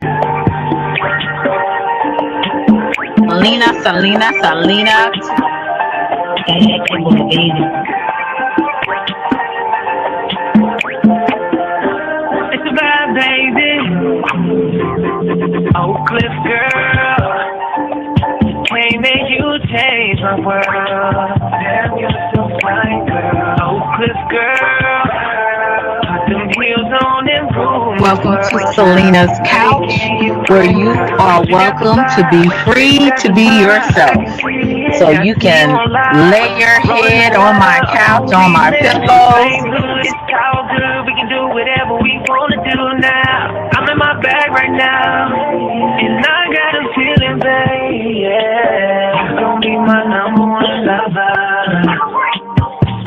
Selena. It's a bad baby. Oak Cliff girl. Can't make you change my world. Damn, you're so fine, girl. Oak Cliff girl. Put them heels on and rule. Welcome to Selena's Couch, where you are welcome to be free to be yourself. So you can lay your head on my couch, on my pillows. We can do whatever we want to do now. I'm in my bag right now, and I got a feeling, babe. Yeah, you're gonna be my number one lover.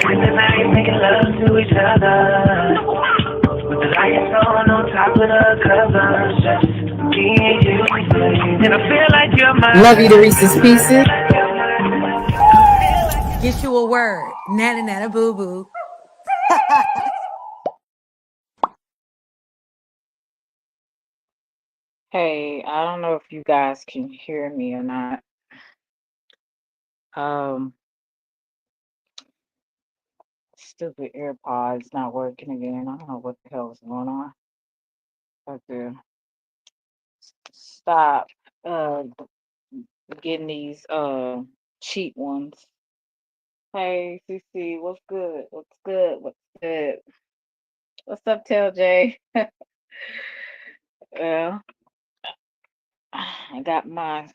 With the night making love to each other. With the lights on top of the covers. Just me and you, babe. And I feel like you're my Love you to Reese's Pieces. Get you a word. Nana nana boo boo. Hey, I don't know if you guys can hear me or not. Um, Stupid AirPods not working again. I don't know what the hell is going on. I have to stop getting these cheap ones. Hey, CC, what's good? What's good? What's good? What's up, TLJ? Well, I got my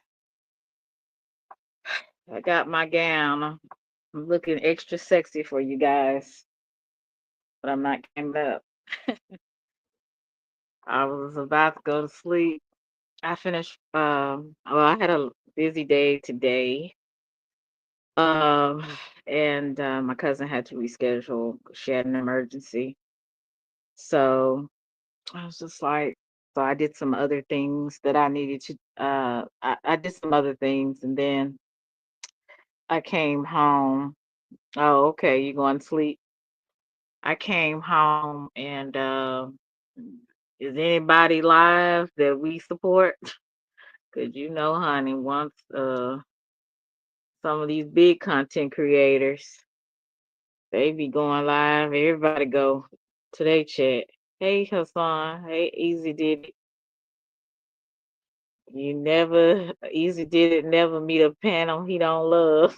gown. I'm looking extra sexy for you guys, but I'm not getting up. I was about to go to sleep. I finished well, I had a busy day today. Um and my cousin had to reschedule. She had an emergency. So I was just like, so I did some other things that I needed to I did some other things, and then I came home. Oh, okay, you going to sleep? I came home, and is anybody live that we support? Cause you know, honey, once some of these big content creators, they be going live. Everybody go to their chat. Hey Hassan, hey Easy did it. You never Easy did it. Never meet a panel he don't love.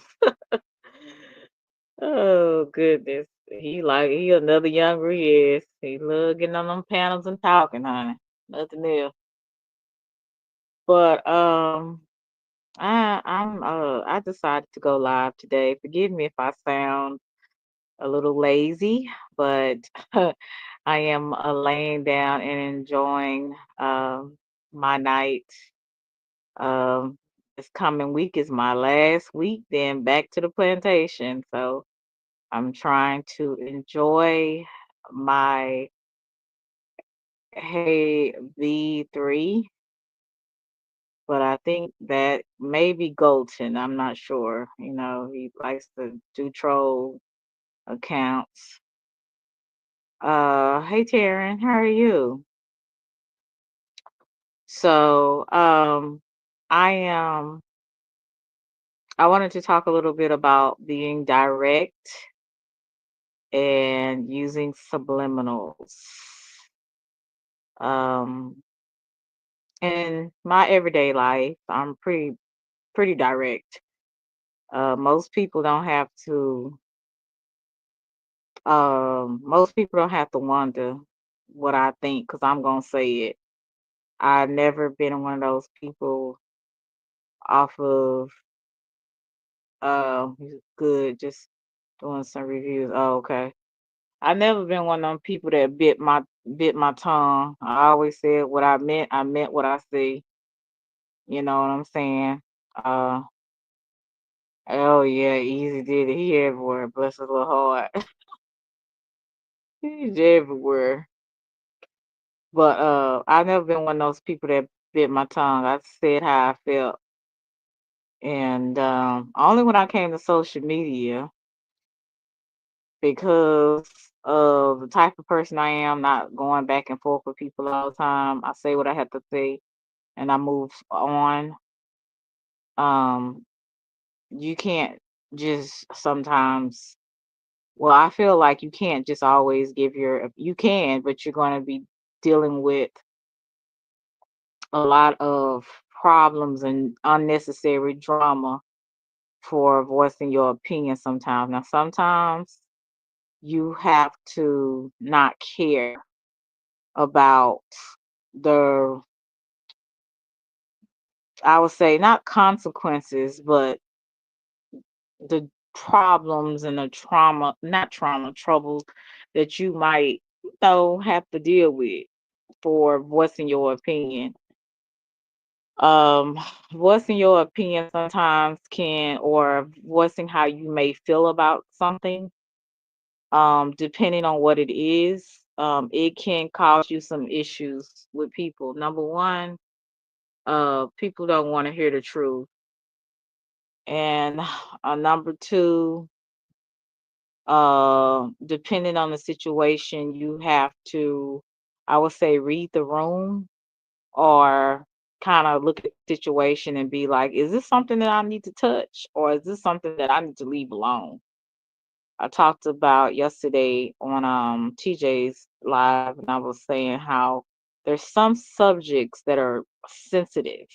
Oh goodness, he another younger he is. He love getting on them panels and talking, honey. Nothing else. But I decided to go live today. Forgive me if I sound a little lazy, but I am laying down and enjoying my night. This coming week is my last week, then back to the plantation. So I'm trying to enjoy my Hey V3, but I think that maybe Golden. I'm not sure. You know, he likes to do troll accounts. Hey Taryn, how are you? So, I am I wanted to talk a little bit about being direct and using subliminals. Um, in my everyday life, I'm pretty direct. Most people don't have to most people don't have to wonder what I think because I'm gonna say it. I've never been one of those people off of good, just doing some reviews. Oh, okay. I've never been one of them people that bit my tongue. I always said what I meant what I say. You know what I'm saying? Uh oh yeah, easy did it. He everywhere, bless his little heart. He's everywhere. But I've never been one of those people that bit my tongue. I said how I felt. And only when I came to social media, because of the type of person I am, not going back and forth with people all the time. I say what I have to say. and I move on. Um, you can't just sometimes, well, I feel like you can't just always give you can, but you're going to be dealing with a lot of problems and unnecessary drama for voicing your opinion sometimes. Now, sometimes you have to not care about the, I would say, not consequences, but the problems and the trauma, not trauma, troubles that you might, have to deal with for voicing your opinion. Um, Voicing your opinion sometimes can, or voicing how you may feel about something, depending on what it is, it can cause you some issues with people. Number one, people don't want to hear the truth. And number two, depending on the situation, you have to, I would say, read the room, or kind of look at the situation and be like, is this something that I need to touch, or is this something that I need to leave alone? I talked about yesterday on TJ's live, and I was saying how there's some subjects that are sensitive,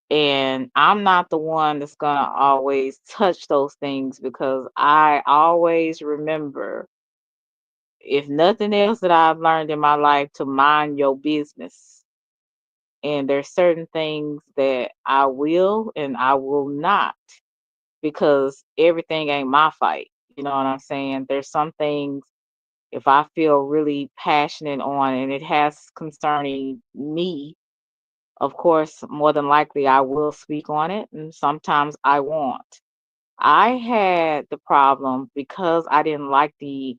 and I'm not the one that's gonna always touch those things, because I always remember, if nothing else that I've learned in my life, to mind your business. And there's certain things that I will and I will not, because everything ain't my fight. You know what I'm saying? There's some things, if I feel really passionate on and it has concerning me, of course, more than likely I will speak on it, and sometimes I won't. I had the problem because I didn't like the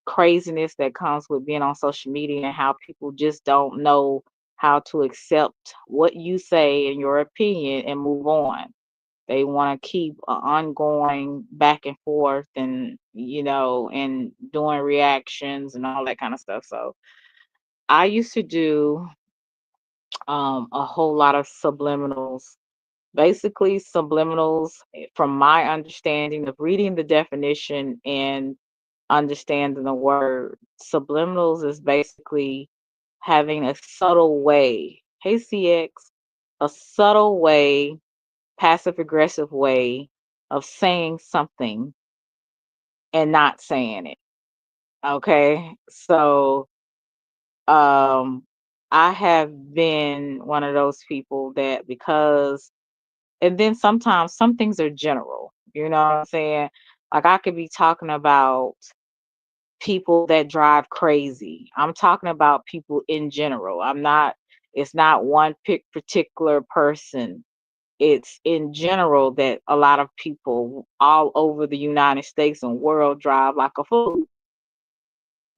craziness that comes with being on social media, and how people just don't know how to accept what you say and your opinion and move on. They want to keep an ongoing back and forth, and and doing reactions and all that kind of stuff. So I used to do a whole lot of subliminals. Basically, subliminals, from my understanding of reading the definition and understanding the word, subliminals is basically having a subtle way. Hey, CX, a subtle way, passive aggressive way of saying something and not saying it. Okay. So, um, I have been one of those people that, because, and then sometimes some things are general, you know what I'm saying? Like, I could be talking about people that drive crazy. I'm talking about people in general. It's not one particular person. It's in general that a lot of people all over the United States and world drive like a fool.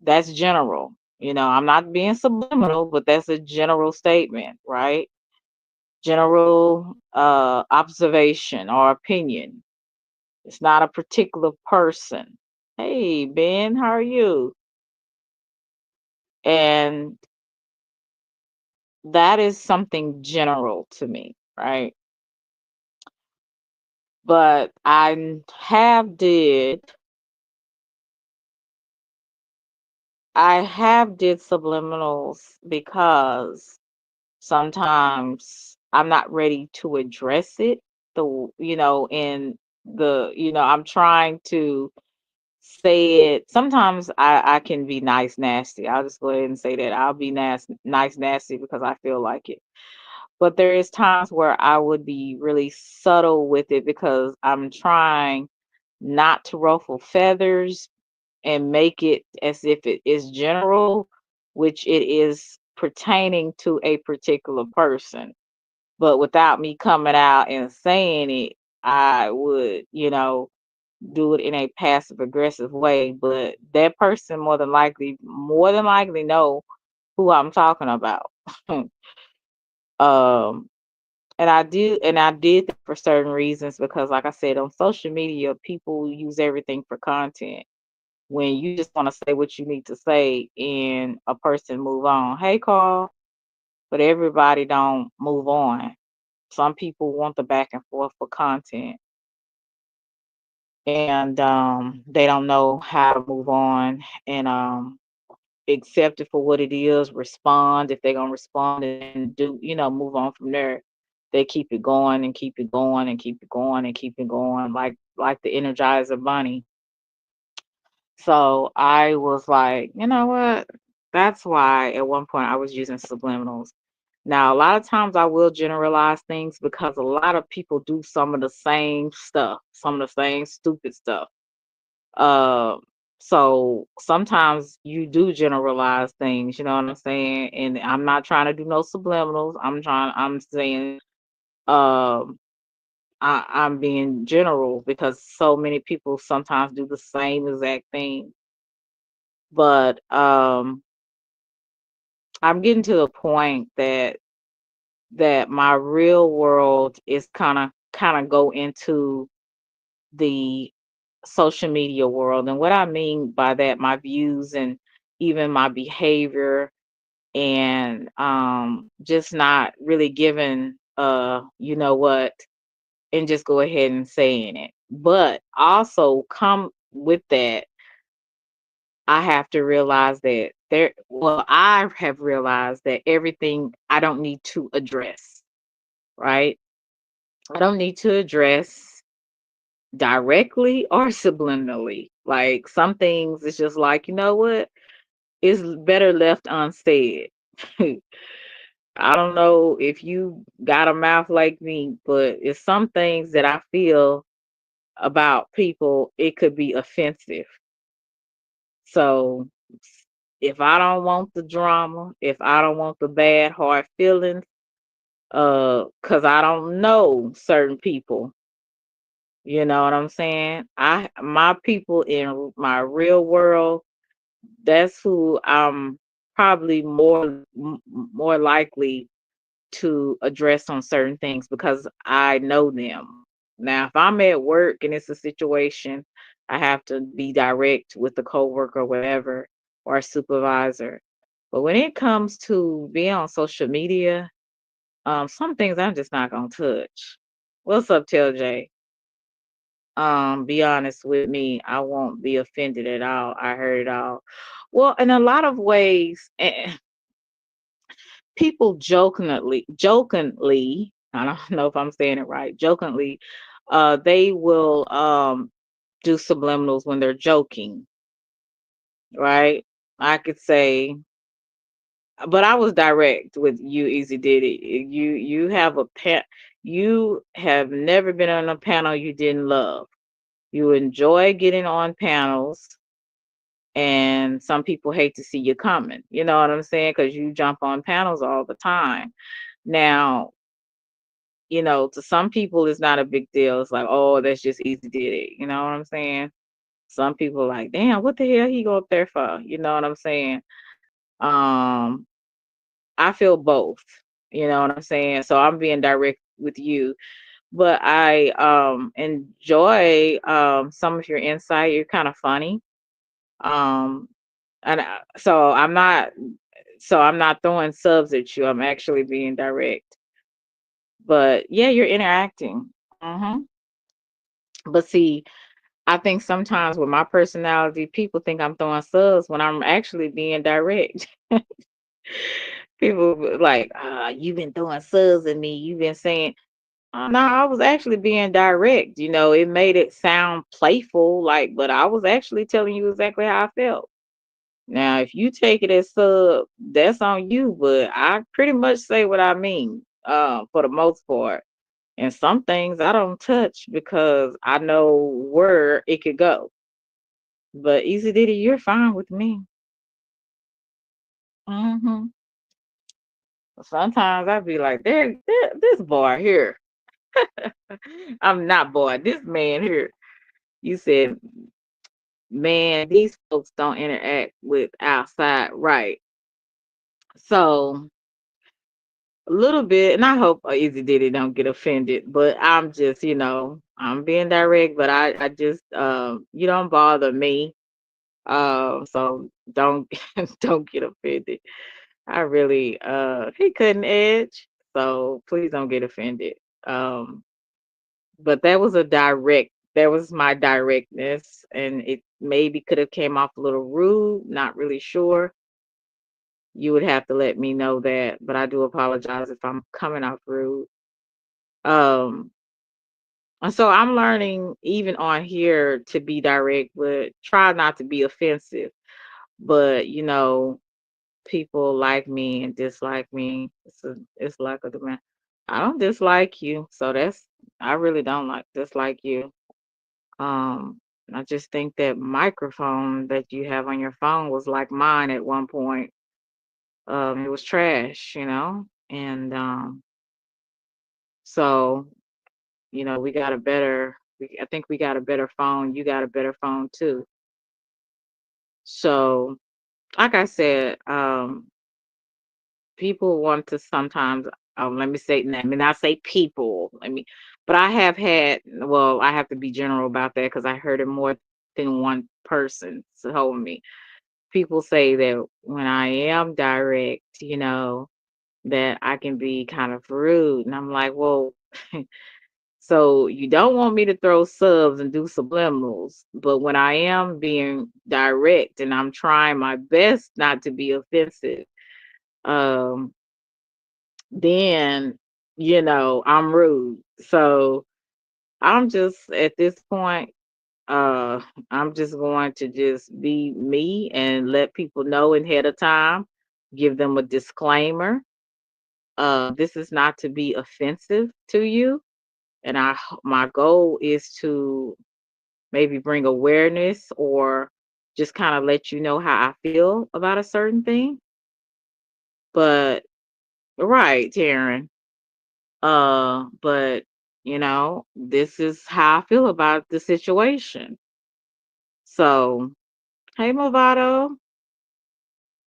That's general. I'm not being subliminal, but that's a general statement, right? General observation or opinion. It's not a particular person. Hey, Ben, how are you? And that is something general to me, right? But I have did subliminals because sometimes I'm not ready to address it. In I'm trying to say it. Sometimes I can be nice, nasty. I'll just go ahead and say that I'll be nice, nasty, because I feel like it. But there is times where I would be really subtle with it, because I'm trying not to ruffle feathers and make it as if it is general, which it is pertaining to a particular person. But without me coming out and saying it, I would, do it in a passive aggressive way. But that person more than likely know who I'm talking about. um and I did that for certain reasons, because, like I said, on social media, people use everything for content. When you just want to say what you need to say and a person move on. Hey, Carl. but everybody don't move on. Some people want the back and forth for content, and they don't know how to move on and accept it for what it is, respond if they're gonna respond, and then do, move on from there. They keep it going and keep it going and keep it going and keep it going, like the Energizer Bunny. So I was like, you know what? That's why at one point I was using subliminals. Now, a lot of times I will generalize things because a lot of people do some of the same stuff, some of the same stupid stuff. Uh, so sometimes you do generalize things, you know what I'm saying? And I'm not trying to do no subliminals. I'm saying, um, I'm being general because so many people sometimes do the same exact thing. But I'm getting to the point that my real world is kind of go into the social media world. And what I mean by that, my views and even my behavior, and just not really giving you know what, and just go ahead and saying it. But also come with that, I have to realize that I have realized that everything I don't need to address, right? I don't need to address directly or subliminally. Like some things, it's just like, you know what? It's better left unsaid. I don't know if you got a mouth like me, but it's some things that I feel about people, it could be offensive. So if I don't want the drama, if I don't want the bad hard feelings, cuz I don't know certain people, you know what I'm saying? My people in my real world, that's who I'm probably more likely to address on certain things because I know them. Now, if I'm at work and it's a situation, I have to be direct with the coworker or whatever, or a supervisor. But when it comes to being on social media, some things I'm just not gonna touch. What's up, TLJ? Be honest with me, I won't be offended at all. I heard it all. Well, in a lot of ways, people jokingly, I don't know if I'm saying it right, jokingly, they will do subliminals when they're joking, right? I could say, but I was direct with you, Easy Did it. You have never been on a panel you didn't love. You enjoy getting on panels, and some people hate to see you coming. You know what I'm saying? Because you jump on panels all the time. Now, to some people it's not a big deal. It's like, oh, that's just Easy Did it. You know what I'm saying? Some people are like, damn, what the hell he go up there for? You know what I'm saying? Um, I feel both. You know what I'm saying? So I'm being direct with you. But I enjoy some of your insight. You're kind of funny. Um, and so I'm not throwing subs at you. I'm actually being direct. But yeah, you're interacting. But see, I think sometimes with my personality, people think I'm throwing subs when I'm actually being direct. People like, you've been throwing subs at me. You've been saying, no, I was actually being direct. It made it sound playful, like, but I was actually telling you exactly how I felt. Now, if you take it as sub, that's on you, but I pretty much say what I mean, for the most part. And some things I don't touch because I know where it could go. But Easy Diddy, you're fine with me. hmm Sometimes I be like, there, this boy here. I'm not boy, this man here. You said, man, these folks don't interact with outside, right? So a little bit, and I hope Easy Diddy don't get offended, but I'm just, I'm being direct, but I just, you don't bother me. So don't don't get offended. I really he couldn't edge, so please don't get offended. Um, but that was my directness, and it maybe could have came off a little rude, not really sure. You would have to let me know that, but I do apologize if I'm coming off rude. Um, and so I'm learning even on here to be direct, but try not to be offensive. But people like me and dislike me. It's like a demand. I don't dislike you, so I really don't like dislike you. Um, I just think that microphone that you have on your phone was like mine at one point. It was trash, and so we got a better. I think we got a better phone. You got a better phone too. So, like I said, people want to sometimes. Let me say, let me not say people. But I have had. Well, I have to be general about that because I heard it more than one person told me. People say that when I am direct, that I can be kind of rude, and I'm like, well. So you don't want me to throw subs and do subliminals, but when I am being direct and I'm trying my best not to be offensive, um, then I'm rude. So I'm just at this point, uh, I'm just going to just be me and let people know ahead of time, give them a disclaimer. This is not to be offensive to you, and my goal is to maybe bring awareness or just kind of let you know how I feel about a certain thing. But right, Taryn. But this is how I feel about the situation. So, hey Movado.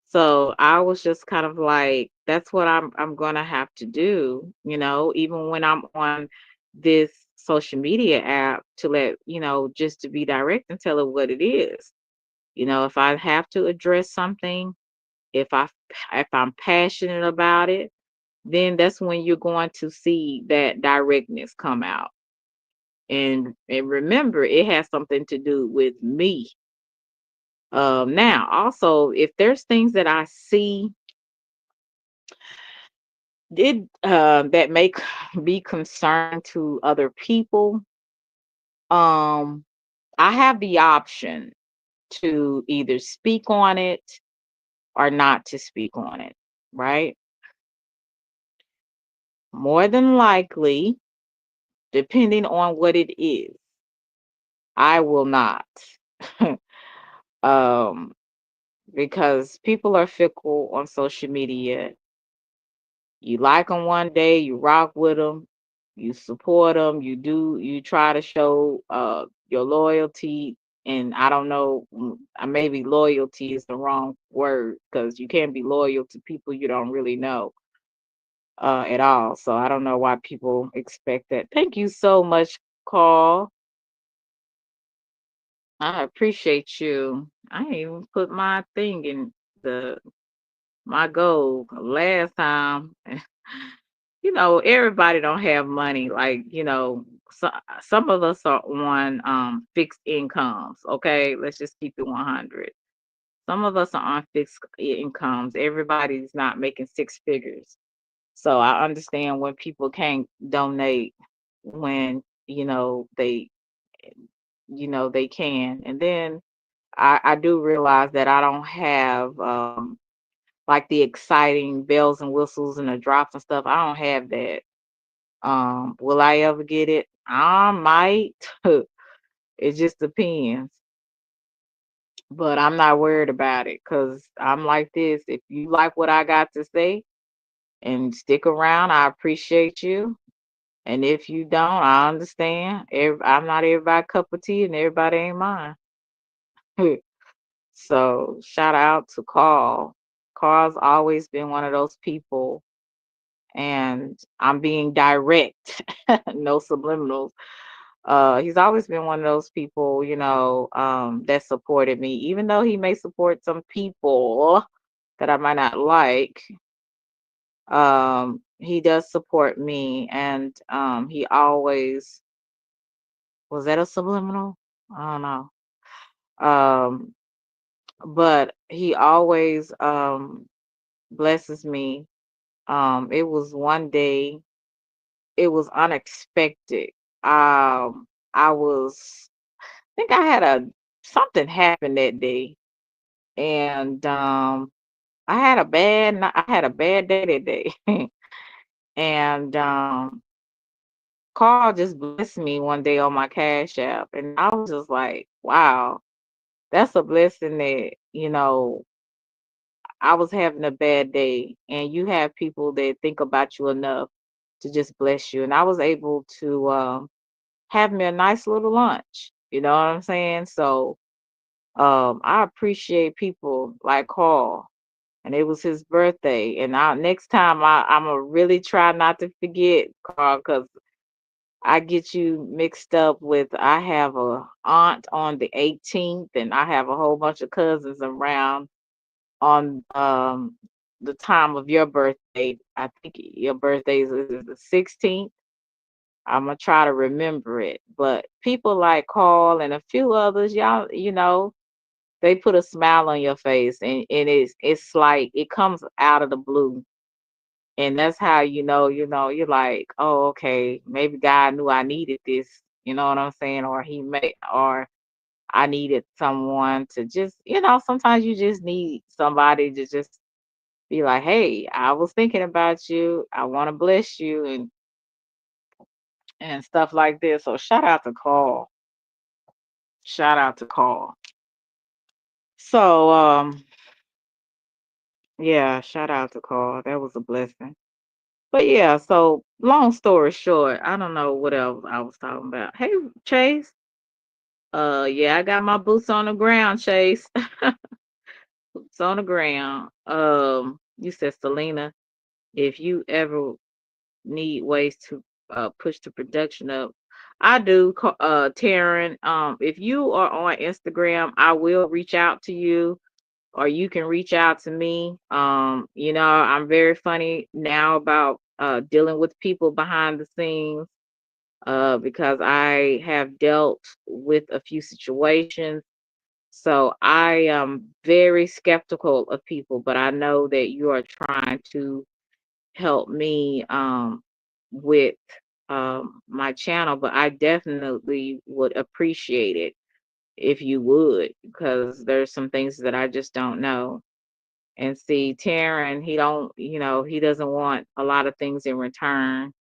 So I was just kind of like, that's what I'm gonna have to do, even when I'm on this social media app to let, just to be direct and tell it what it is. If I have to address something, if I if I'm passionate about it, then that's when you're going to see that directness come out. And remember, it has something to do with me. Now, also, if there's things that I see did that make be concern to other people, um, I have the option to either speak on it or not to speak on it, right? More than likely, depending on what it is, I will not. um, because people are fickle on social media. You like them one day, you rock with them, you support them, you try to show your loyalty. And I don't know, maybe loyalty is the wrong word because you can't be loyal to people you don't really know at all. So I don't know why people expect that. Thank you so much, Carl. I appreciate you. I ain't even put my thing in the my goal last time. Everybody don't have money. Like, some of us are on fixed incomes. Okay, let's just keep it 100. Some of us are on fixed incomes. Everybody's not making six figures. So I understand when people can't donate when they can. And then I do realize that I don't have like the exciting bells and whistles and the drops and stuff. I don't have that. Will I ever get it? I might. It just depends. But I'm not worried about it because I'm like this. If you like what I got to say and stick around, I appreciate you. And if you don't, I understand. I'm not everybody cup of tea and everybody ain't mine. So shout out to Carl. Carl's always been one of those people, and I'm being direct, no subliminals. He's always been one of those people, that supported me, even though he may support some people that I might not like, he does support me, and he always, was that a subliminal? I don't know. Um, but he always blesses me. It was one day, it was unexpected. I was, I think I had a something happened that day, and I had a bad day that day, and Carl just blessed me one day on my Cash App, and I was just like, wow, that's a blessing that, I was having a bad day, and you have people that think about you enough to just bless you. And I was able to have me a nice little lunch. You know what I'm saying? So I appreciate people like Carl. And it was his birthday. And next time I'm gonna really try not to forget Carl, because I get you mixed up with, I have a aunt on the 18th, and I have a whole bunch of cousins around on the time of your birthday. I think your birthday is the 16th. I'm gonna try to remember it. But people like Carl and a few others, y'all, they put a smile on your face, and it's like it comes out of the blue. And that's how you're like, oh, okay, maybe God knew I needed this, you know what I'm saying? Or I needed someone to just, sometimes you just need somebody to just be like, hey, I was thinking about you. I want to bless you, and stuff like this. So shout out to Carl. Shout out to Carl. So yeah, shout out to Carl. That was a blessing. But yeah, so long story short, I don't know what else I was talking about. Hey, Chase. Yeah, I got my boots on the ground, Chase. Boots on the ground. You said, Selena, if you ever need ways to push the production up, I do. Taryn, if you are on Instagram, I will reach out to you, or you can reach out to me. I'm very funny now about dealing with people behind the scenes, because I have dealt with a few situations. So I am very skeptical of people, but I know that you are trying to help me with my channel, but I definitely would appreciate it if you would, because there's some things that I just don't know. And see, Taryn, he doesn't want a lot of things in return.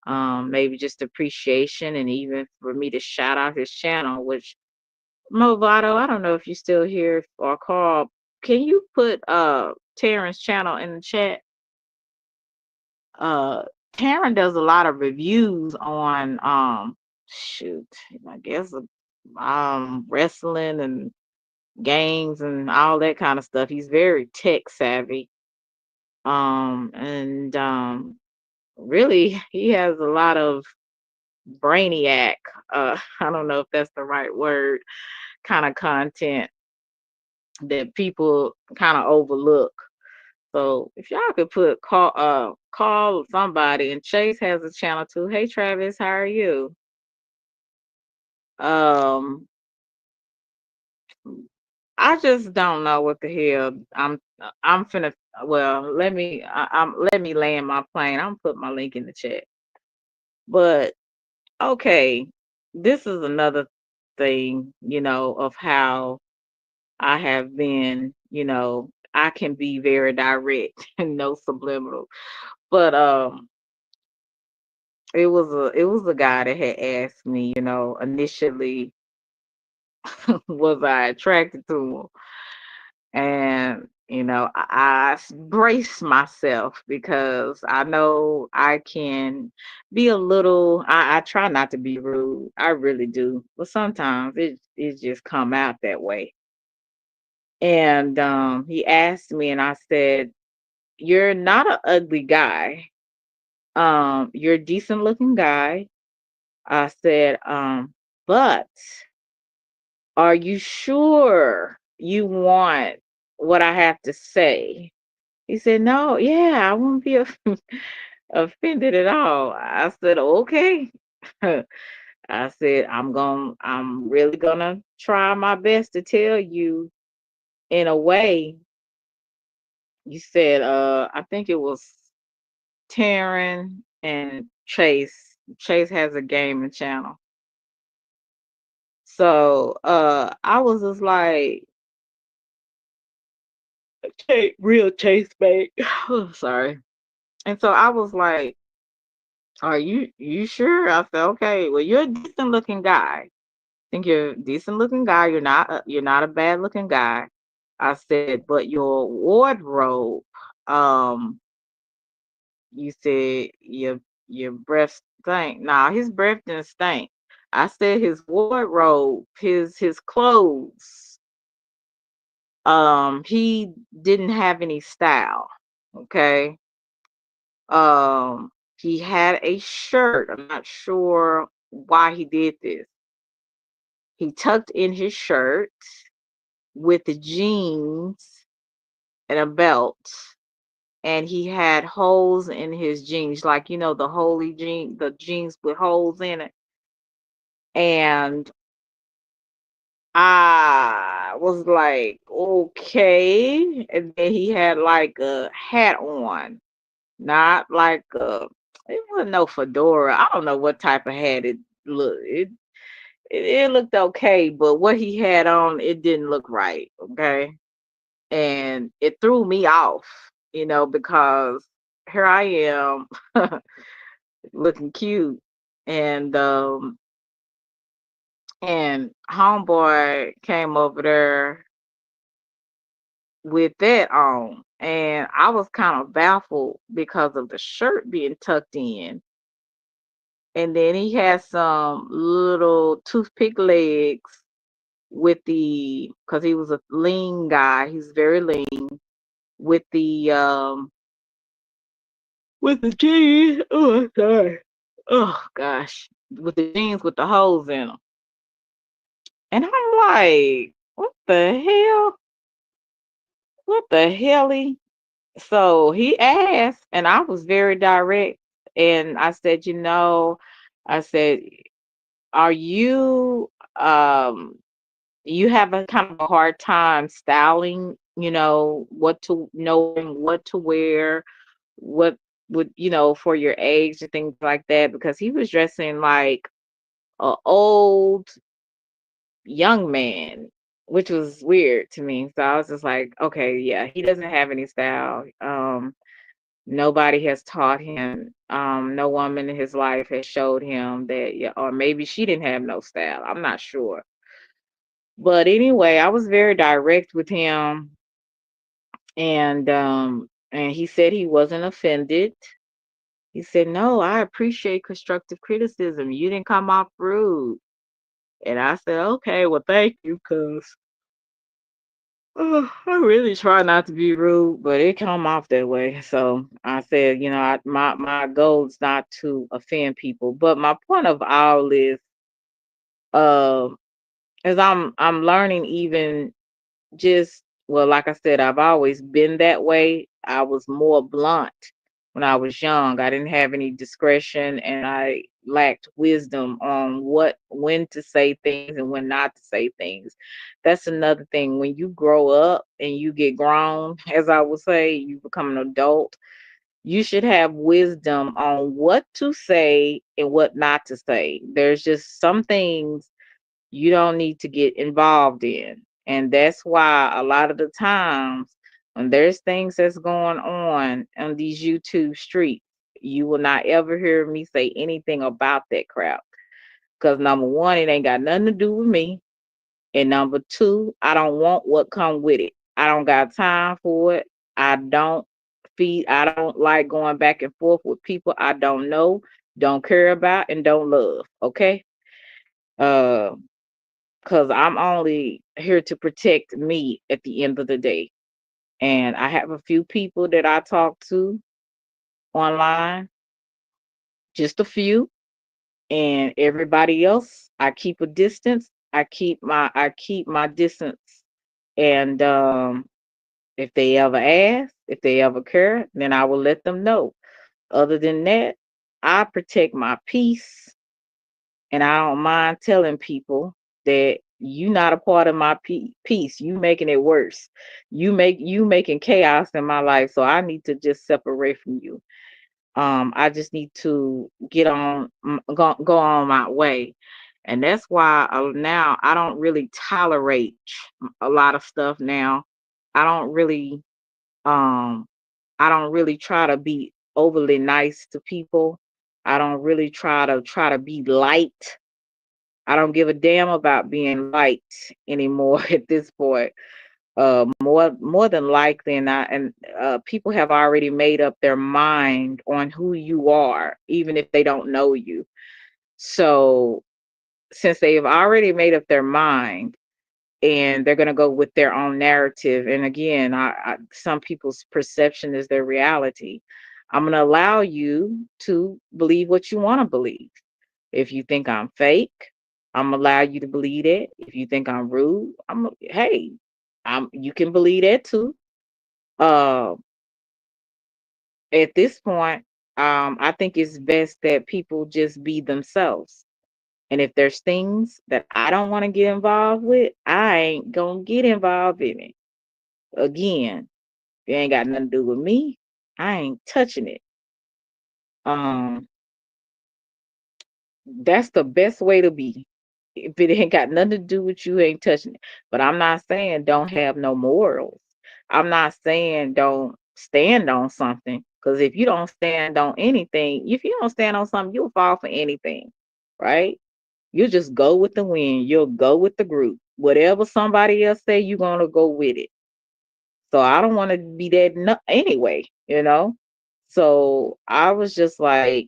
Maybe just appreciation, and even for me to shout out his channel, which Movado, I don't know if you're still here, or Carl. Can you put Taryn's channel in the chat? Uh Taryn does a lot of reviews on shoot, I guess wrestling and games and all that kind of stuff. He's very tech savvy. And really he has a lot of brainiac, I don't know if that's the right word, kind of content that people kind of overlook. So if y'all could call somebody, and Chase has a channel too. Hey Travis, how are you? Um I just don't know what the hell I'm finna, well, let me land my plane. I'm put my link in the chat. But okay, this is another thing, of how I have been, I can be very direct and no subliminal. But it was a guy that had asked me, initially, was I attracted to him? And I brace myself, because I know I can be a little. I try not to be rude. I really do, but sometimes it just come out that way. And he asked me, and I said, "You're not an ugly guy. You're a decent looking guy." I said, "But are you sure you want what I have to say?" He said, no, yeah, I won't be offended at all. I said, okay. I said, I'm really gonna try my best to tell you in a way. You said, I think it was Taryn and Chase. Chase has a gaming channel. So I was just like, real Chase bait. Sorry. And so I was like, are you sure? I said, okay, well, you're a decent looking guy. I think you're a decent looking guy. You're not a bad looking guy. I said, but your wardrobe, um, you said your breath stank. Nah, his breath didn't stink. I said his wardrobe, his clothes, he didn't have any style. Okay. He had a shirt. I'm not sure why he did this. He tucked in his shirt with the jeans and a belt, and he had holes in his jeans, like the holy jean, the jeans with holes in it. And I was like, okay. And then he had like a hat on, not like it wasn't no fedora. I don't know what type of hat it looked. It looked okay, but what he had on, it didn't look right. Okay. And it threw me off, because here I am looking cute. And homeboy came over there with that on. And I was kind of baffled because of the shirt being tucked in. And then he had some little toothpick legs because he was a lean guy. He's very lean with the jeans. Oh, sorry. Oh gosh, with the jeans with the holes in them. And I'm like, what the hell? What the hell? So he asked, and I was very direct. And I said, I said, are you have a kind of a hard time styling, knowing what to wear, what would, for your age and things like that, because he was dressing like a old young man, which was weird to me. So I was just like, okay, yeah, he doesn't have any style. Nobody has taught him. No woman in his life has showed him that, yeah, or maybe she didn't have no style. I'm not sure. But anyway, I was very direct with him, and he said he wasn't offended. He said, "No, I appreciate constructive criticism. You didn't come off rude." And I said, "Okay, well, thank you, cuz I really try not to be rude, but it come off that way." So I said, my goal is not to offend people, but my point of all uh, is I'm learning, even just, well, like I said, I've always been that way. I was more blunt when I was young. I didn't have any discretion, and I lacked wisdom on when to say things and when not to say things. That's another thing. When you grow up and you get grown, as I would say, you become an adult, you should have wisdom on what to say and what not to say. There's just some things you don't need to get involved in. And that's why a lot of the times when there's things that's going on these YouTube streets, you will not ever hear me say anything about that crap. Because number one, it ain't got nothing to do with me. And number two, I don't want what come with it. I don't got time for it. I don't like going back and forth with people I don't know, don't care about, and don't love. Okay. Uh because I'm only here to protect me at the end of the day. And I have a few people that I talk to online, just a few, and everybody else, I keep a distance. I keep my distance. And if they ever ask, If they ever care, then I will let them know. Other than that, I protect my peace, and I don't mind telling people that you not a part of my peace. You making it worse. You making chaos in my life, so I need to just separate from you. I just need to get on, go on my way. And that's why now I don't really tolerate a lot of stuff now. I don't really, um, I don't really try to be overly nice to people. I don't really try to be light. I don't give a damn about being light anymore at this point. More than likely, and people have already made up their mind on who you are, even if they don't know you. So since they've already made up their mind, and they're going to go with their own narrative, and again, some people's perception is their reality. I'm going to allow you to believe what you want to believe. If you think I'm fake, I'm gonna allow you to believe that. If you think I'm rude, hey, you can believe that too. Uh, at this point, I think it's best that people just be themselves. And if there's things that I don't want to get involved with, I ain't gonna get involved in it. Again, it ain't got nothing to do with me. I ain't touching it. Um, That's the best way to be. If it ain't got nothing to do with you, ain't touching it. But I'm not saying don't have no morals. I'm not saying don't stand on something. Because if you don't stand on anything, if you don't stand on something, you'll fall for anything, right? You'll just go with the wind. You'll go with the group. Whatever somebody else say, you're gonna go with it. So I don't want to be that anyway, you know. So I was just like,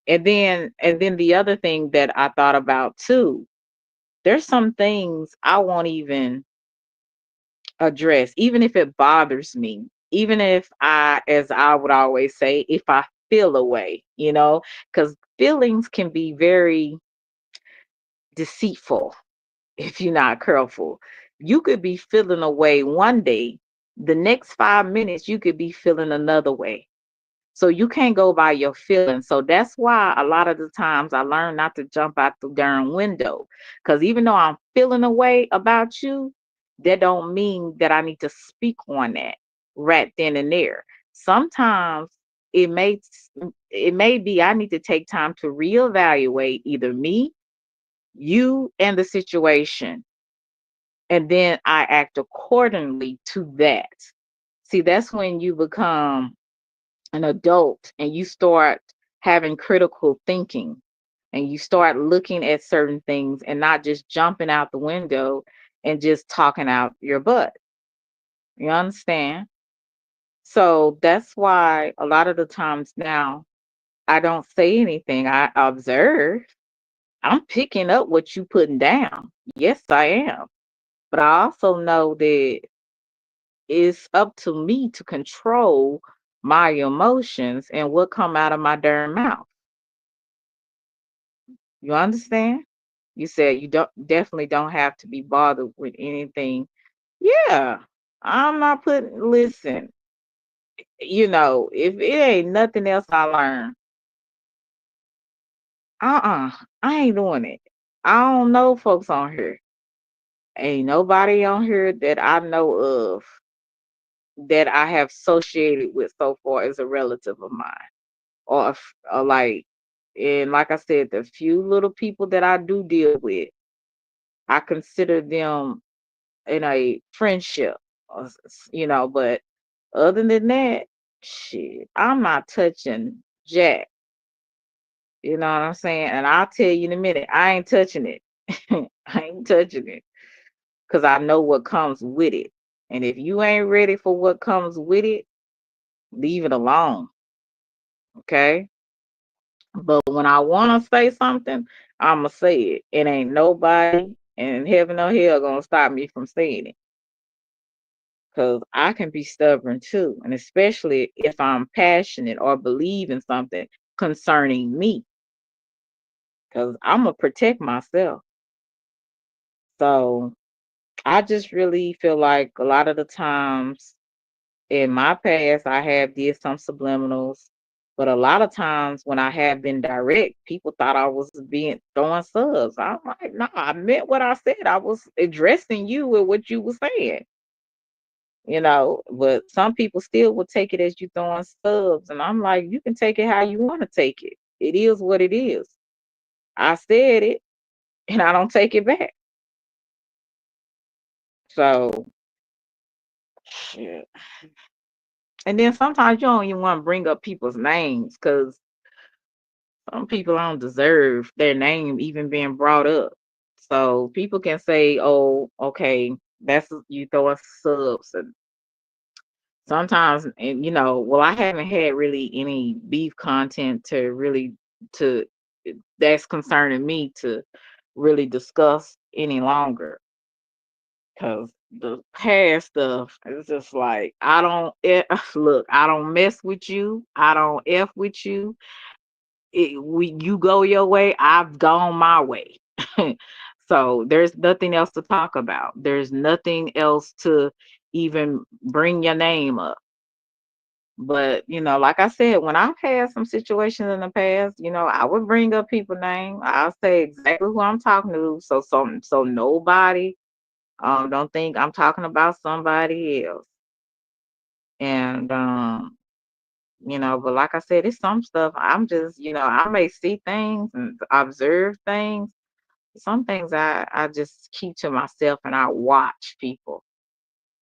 and then the other thing that I thought about too, there's some things I won't even address, even if it bothers me, even if as I would always say, if I feel a way, because feelings can be very deceitful if you're not careful. You could be feeling a way one day, the next 5 minutes, you could be feeling another way. So you can't go by your feelings. So that's why a lot of the times I learn not to jump out the darn window. Because even though I'm feeling a way about you, that don't mean that I need to speak on that right then and there. Sometimes it may it may be I need to take time to reevaluate either me, you, and the situation, and then I act accordingly to that. See, that's when you become an adult and you start having critical thinking, and you start looking at certain things and not just jumping out the window and just talking out your butt. You understand? So that's why a lot of the times now I don't say anything. I observe. I'm picking up what you putting down. Yes, I am. But I also know that it's up to me to control my emotions and what come out of my darn mouth. You understand? You said you don't definitely don't have to be bothered with anything. Yeah. I'm not putting listen, if it ain't nothing else I learned, uh-uh, I ain't doing it. I don't know folks on here. Ain't nobody on here that I know of that I have associated with so far as a relative of mine. Or like, and like I said, the few little people that I do deal with, I consider them in a friendship, but other than that, shit, I'm not touching Jack. You know what I'm saying? And I'll tell you in a minute, I ain't touching it. I ain't touching it because I know what comes with it. And if you ain't ready for what comes with it, leave it alone. Okay. But when I want to say something, I'm going to say it. It ain't nobody in heaven or hell going to stop me from saying it. Because I can be stubborn too. And especially if I'm passionate or believe in something concerning me, because I'm going to protect myself. So I just really feel like a lot of the times In my past, I have did some subliminals, but a lot of times when I have been direct, people thought I was being throwing subs. I'm like, no, I meant what I said. I was addressing you with what you were saying, but some people still will take it as you throwing subs. And I'm like, you can take it how you want to take it. It is what it is. I said it and I don't take it back. So, shit. And then sometimes you don't even want to bring up people's names because some people don't deserve their name even being brought up. So people can say, oh, okay, that's you throwing subs. And sometimes, and well, I haven't had really any beef content to that's concerning me to really discuss any longer. Because the past stuff is just like, I don't look, I don't mess with you. I don't F with you. You go your way, I've gone my way. So there's nothing else to talk about. There's nothing else to even bring your name up. But like I said, when I've had some situations in the past, I would bring up people's name. I'll say exactly who I'm talking to, so nobody don't think I'm talking about somebody else. And but like I said, it's some stuff I'm just, I may see things and observe things. Some things I just keep to myself and I watch people.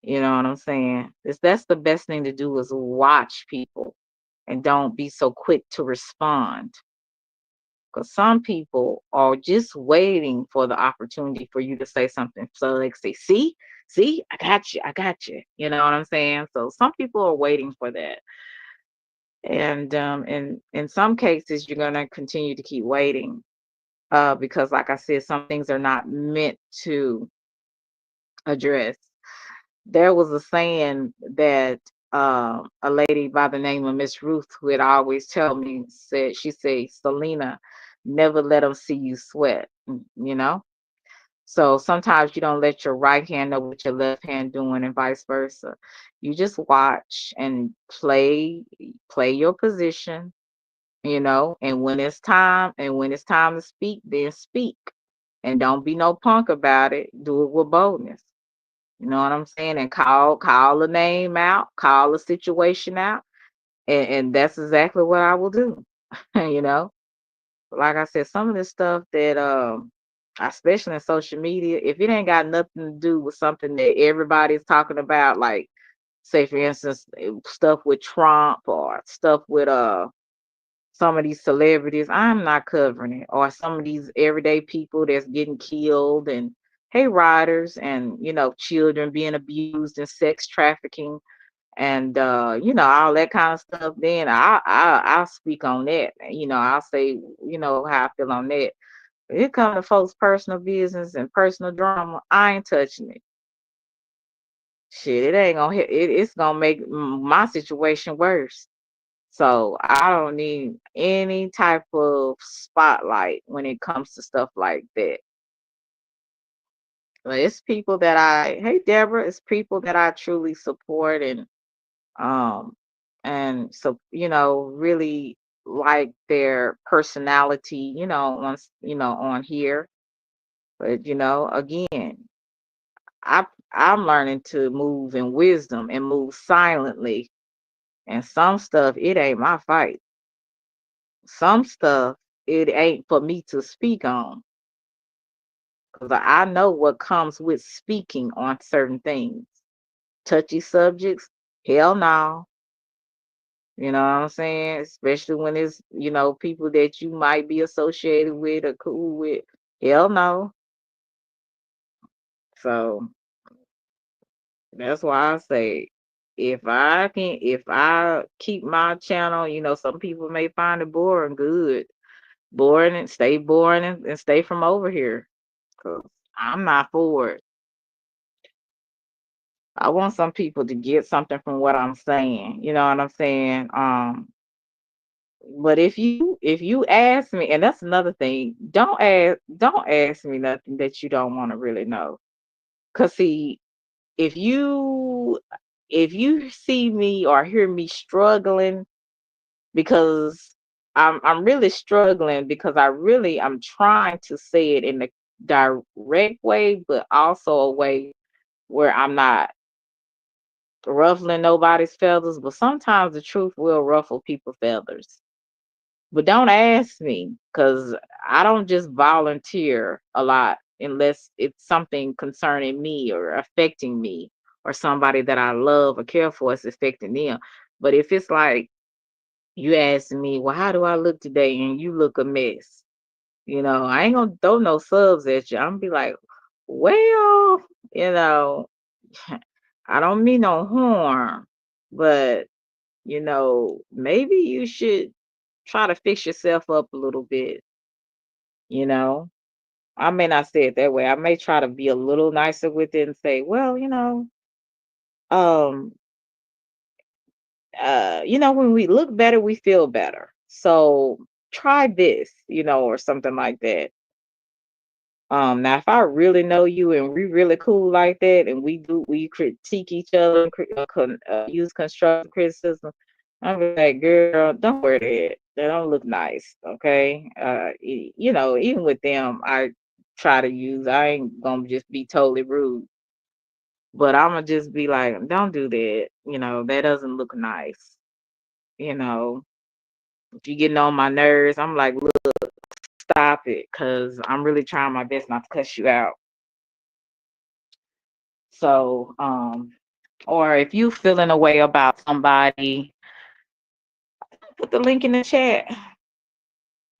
You know what I'm saying? That's the best thing to do is watch people and don't be so quick to respond. Because some people are just waiting for the opportunity for you to say something. So like say, see, I got you. You know what I'm saying? So some people are waiting for that. And in some cases you're gonna continue to keep waiting. Because like I said, some things are not meant to address. There was a saying that a lady by the name of Miss Ruth who had always tell me she said, Selena, never let them see you sweat, you know? So sometimes you don't let your right hand know what your left hand doing and vice versa. You just watch and play your position, and when it's time to speak, then speak. And don't be no punk about it. Do it with boldness. You know what I'm saying? And call a name out, call a situation out. And that's exactly what I will do. you know. Like I said, some of this stuff that especially in social media, if it ain't got nothing to do with something that everybody's talking about, like say for instance, stuff with Trump or stuff with some of these celebrities, I'm not covering it. Or some of these everyday people that's getting killed and riders and children being abused and sex trafficking and all that kind of stuff. Then I'll speak on that. I'll say how I feel on that. When it comes to folks' personal business and personal drama, I ain't touching it. Shit, it ain't gonna hit. It's gonna make my situation worse. So I don't need any type of spotlight when it comes to stuff like that. But it's people that hey Deborah, it's people that I truly support um so really like their personality, on here. But again, I I'm learning to move in wisdom and move silently. And some stuff it ain't my fight. Some stuff it ain't for me to speak on because I know what comes with speaking on certain things. Touchy subjects, hell no. You know what I'm saying? Especially when it's, people that you might be associated with or cool with. Hell no. So that's why I say if I keep my channel, some people may find it boring, good. Boring and stay boring and stay from over here. 'Cause I'm not for it. I want some people to get something from what I'm saying. You know what I'm saying? But if you ask me, and that's another thing, don't ask me nothing that you don't want to really know. Cause see, if you if you see me or hear me struggling, because I'm really struggling, because I'm trying to say it in a direct way, but also a way where I'm not ruffling nobody's feathers. But sometimes the truth will ruffle people's feathers. But don't ask me, because I don't just volunteer a lot unless it's something concerning me or affecting me, or somebody that I love or care for is affecting them. But if it's like you ask me, well, how do I look today? And you look a mess. I ain't gonna throw no subs at you. I'm gonna be like, well, you know, I don't mean no harm, but maybe you should try to fix yourself up a little bit, you know. I may not say it that way. I may try to be a little nicer with it and say, well, um, when we look better, we feel better. So try this, or something like that. Now if I really know you and we really cool like that, and we critique each other, and use constructive criticism, I'm like, girl, don't wear that. That don't look nice. Okay. Even with them, I try to use. I ain't gonna just be totally rude, but I'm gonna just be like, don't do that. That doesn't look nice. You know, if you getting on my nerves, I'm like, look, stop it, cause I'm really trying my best not to cuss you out. So, or if you feeling a way about somebody, put the link in the chat. I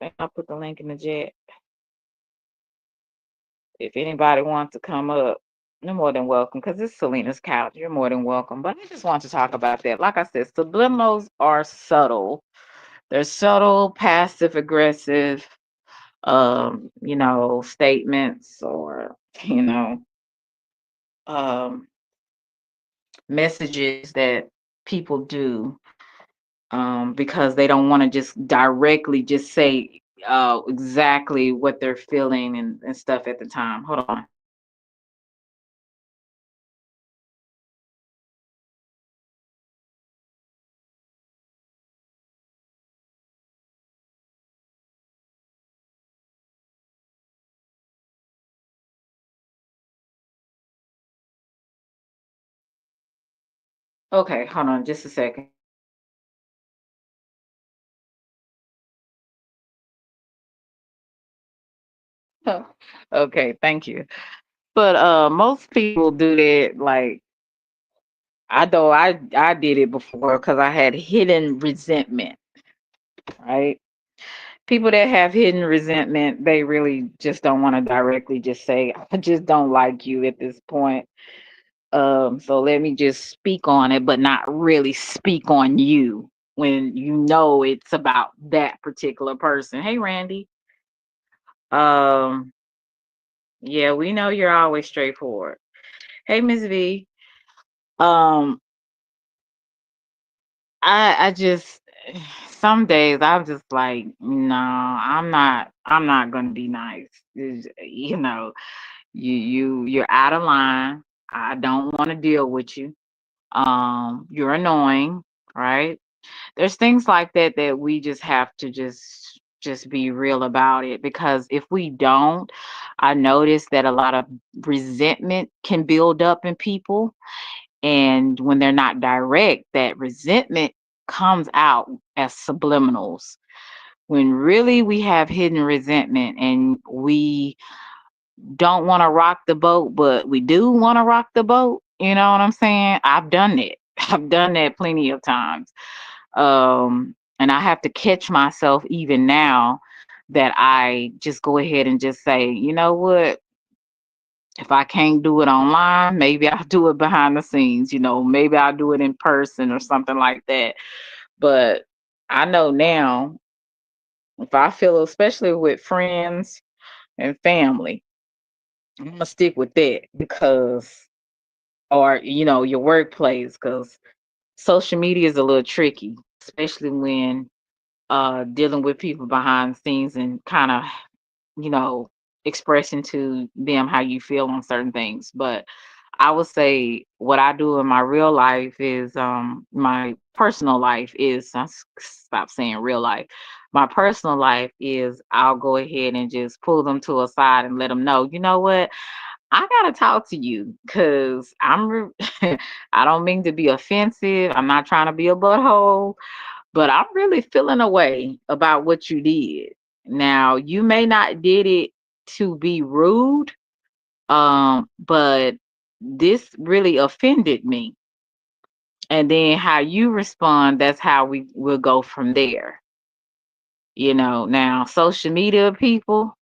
think I'll put the link in the chat. If anybody wants to come up, you're more than welcome, because it's Selena's couch. You're more than welcome. But I just want to talk about that. Like I said, subliminals are subtle. They're subtle, passive aggressive, statements, or, um, messages that people do, because they don't want to just directly just say exactly what they're feeling and stuff at the time. Hold on. Okay, hold on just a second. Okay, thank you. But most people do that. Like, I did it before, because I had hidden resentment, right? People that have hidden resentment, they really just don't want to directly just say, I just don't like you at this point. So let me just speak on it, but not really speak on you when it's about that particular person. Hey, Randy. Um, yeah, we know you're always straightforward. Hey, Miss V. Um, I just some days I'm just like, no, I'm not gonna be nice. You're out of line. I don't want to deal with you. You're annoying, right? There's things like that that we just have to just be real about it, because if we don't, I notice that a lot of resentment can build up in people, and when they're not direct, that resentment comes out as subliminals, when really we have hidden resentment and we don't want to rock the boat, but we do want to rock the boat. You know what I'm saying? I've done it. I've done that plenty of times. And I have to catch myself even now, that I just go ahead and just say, you know what? If I can't do it online, maybe I'll do it behind the scenes, maybe I'll do it in person or something like that. But I know now, if I feel, especially with friends and family, I'm gonna stick with that, because, or your workplace, because social media is a little tricky, especially when dealing with people behind the scenes, and kind of, you know expressing to them how you feel on certain things. But I would say what I do in my real life is my personal life is stop saying real life. My personal life is I'll go ahead and just pull them to a side and let them know, you know what? I gotta talk to you because I don't mean to be offensive. I'm not trying to be a butthole, but I'm really feeling a way about what you did. Now, you may not did it to be rude, but this really offended me. And then how you respond, that's how we will go from there. Now social media people,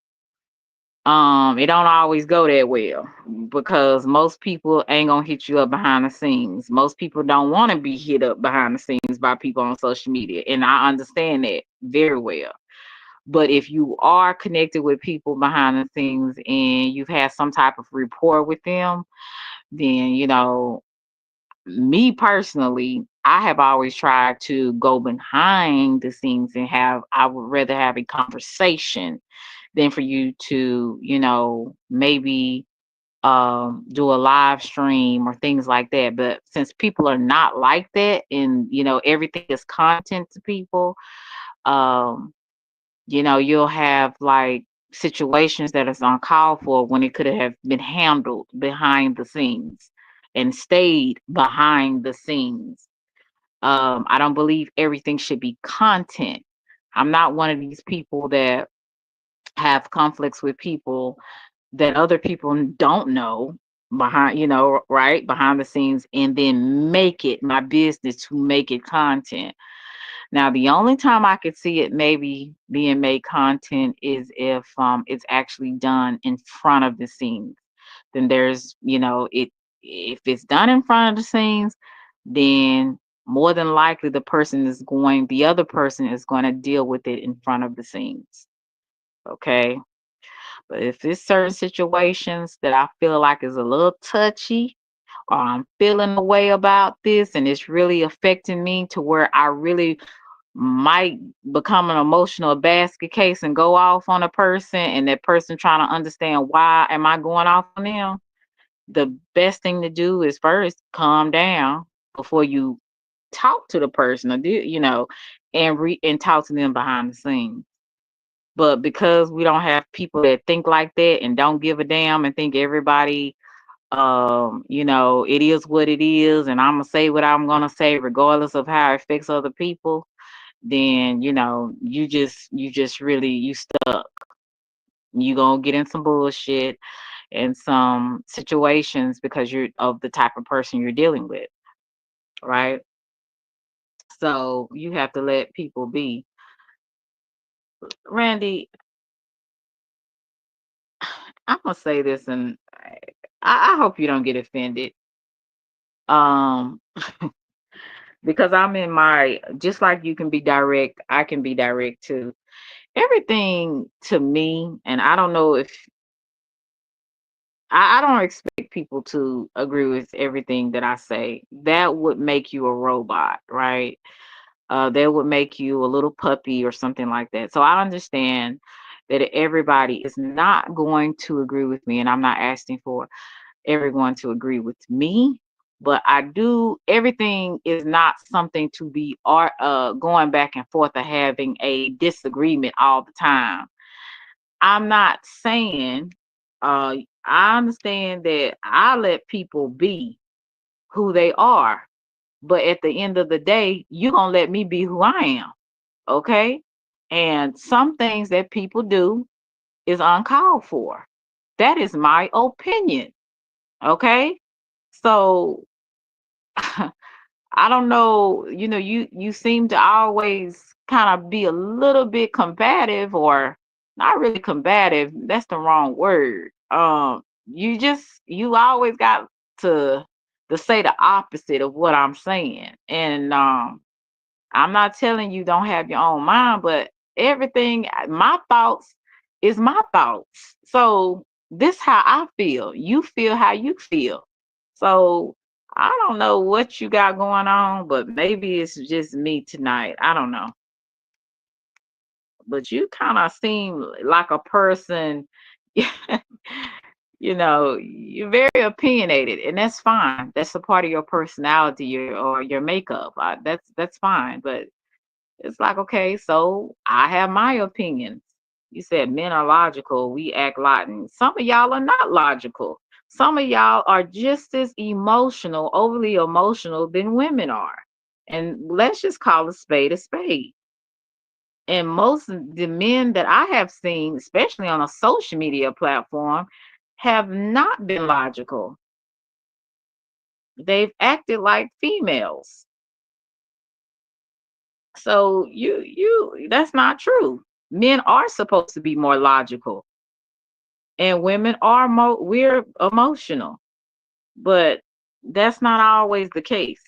it don't always go that well because most people ain't gonna hit you up behind the scenes. Most people don't want to be hit up behind the scenes by people on social media, and I understand that very well. But if you are connected with people behind the scenes and you've had some type of rapport with them, then me personally, I have always tried to go behind the scenes and I would rather have a conversation than for you to, maybe do a live stream or things like that. But since people are not like that and, everything is content to people, um, you'll have like situations that is uncalled for when it could have been handled behind the scenes and stayed behind the scenes. I don't believe everything should be content. I'm not one of these people that have conflicts with people that other people don't know behind, right behind the scenes, and then make it my business to make it content. Now, the only time I could see it maybe being made content is if it's actually done in front of the scenes. Then there's, it if it's done in front of the scenes, then more than likely the other person is going to deal with it in front of the scenes. Okay. But if it's certain situations that I feel like is a little touchy, or I'm feeling a way about this and it's really affecting me to where I really might become an emotional basket case and go off on a person, and that person trying to understand why am I going off on them, the best thing to do is first calm down before you talk to the person, or and talk to them behind the scenes. But because we don't have people that think like that and don't give a damn and think everybody, it is what it is, and I'm gonna say what I'm gonna say regardless of how it affects other people, then you just really you stuck. You gonna get in some bullshit and some situations because you're of the type of person you're dealing with, right? So you have to let people be. Randy, I'm gonna say this, and I hope you don't get offended. Um, because I'm in my just like you can be direct, I can be direct too. Everything to me, and I don't know if I don't expect people to agree with everything that I say. That would make you a robot, right? That would make you a little puppy or something like that. So I understand that everybody is not going to agree with me, and I'm not asking for everyone to agree with me. But I do. Everything is not something to be going back and forth or having a disagreement all the time. I'm not saying. I understand that I let people be who they are, but at the end of the day, you gonna let me be who I am, okay? And some things that people do is uncalled for. That is my opinion, okay? So I don't know, you seem to always kind of be a little bit combative, or not really combative, that's the wrong word. You always got to say the opposite of what I'm saying. And I'm not telling you don't have your own mind, but everything, my thoughts is my thoughts. So this how I feel. You feel how you feel. So I don't know what you got going on, but maybe it's just me tonight. I don't know. But you kind of seem like a person. You're very opinionated, and that's fine. That's a part of your personality or your makeup. That's fine. But it's like, okay, so I have my opinions. You said men are logical, we act Latin. Some of y'all are not logical. Some of y'all are just as emotional, overly emotional than women are. And let's just call a spade a spade. And most of the men that I have seen, especially on a social media platform, have not been logical. They've acted like females. So you that's not true. Men are supposed to be more logical, and women are we're emotional, but that's not always the case.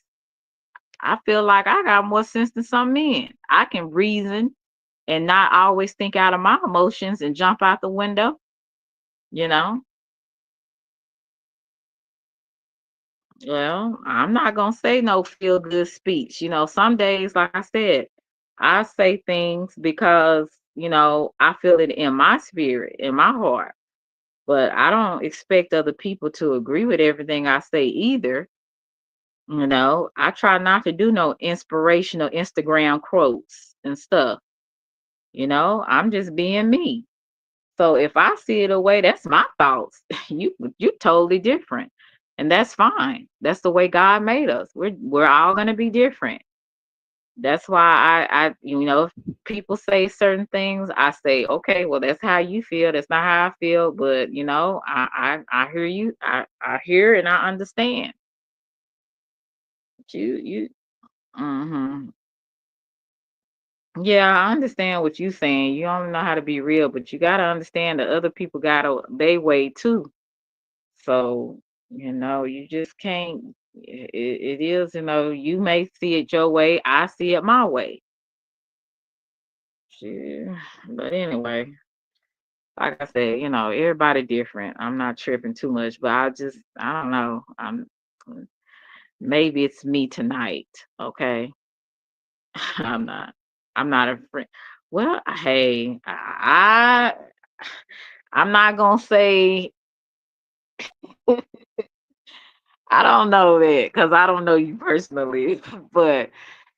I feel like I got more sense than some men. I can reason and not always think out of my emotions and jump out the window, you know. Well, I'm not gonna say no feel good speech. Some days, like I said, I say things because, I feel it in my spirit, in my heart. But I don't expect other people to agree with everything I say either. I try not to do no inspirational Instagram quotes and stuff. I'm just being me. So if I see it a way, that's my thoughts. You totally different. And that's fine. That's the way God made us. We're all gonna be different. That's why if people say certain things, I say, okay, well, that's how you feel. That's not how I feel. But I hear you. I hear and I understand. You. Hmm. Yeah, I understand what you're saying. You don't know how to be real, but you gotta understand that other people got they way too. So, you just can't. It is, you may see it your way. I see it my way. Shit. But anyway, like I said, everybody different. I'm not tripping too much, but I don't know. Maybe it's me tonight. Okay. I'm not, I'm not a friend. Well, hey, I'm not gonna say, I don't know that because I don't know you personally, but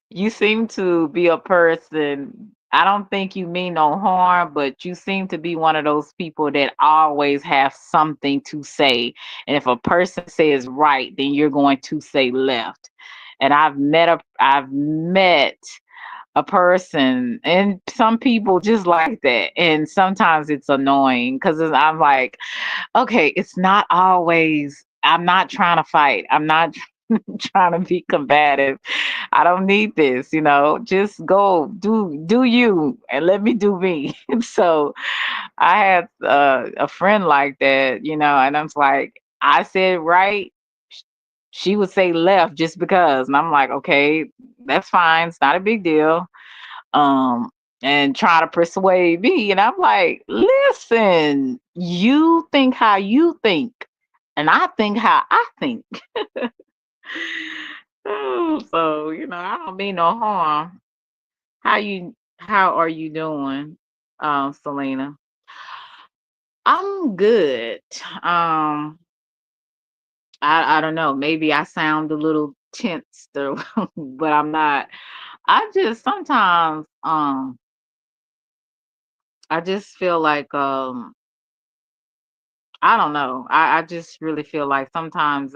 you seem to be a person. I don't think you mean no harm, but you seem to be one of those people that always have something to say. And if a person says right, then you're going to say left. And I've met a person, and some people just like that. And sometimes it's annoying because I'm like, okay, it's not always, I'm not trying to fight. I'm not trying to be combative. I don't need this, just go do you and let me do me. So I had a friend like that, and I was like, I said right, sh- she would say left just because. And I'm like, okay, that's fine. It's not a big deal. Um, and try to persuade me. And I'm like, listen, you think how you think, and I think how I think. Oh, so, I don't mean no harm. How are you doing, Selena? I'm good. I don't know. Maybe I sound a little tense, but I'm not. I just sometimes I just feel like I don't know. I just really feel like sometimes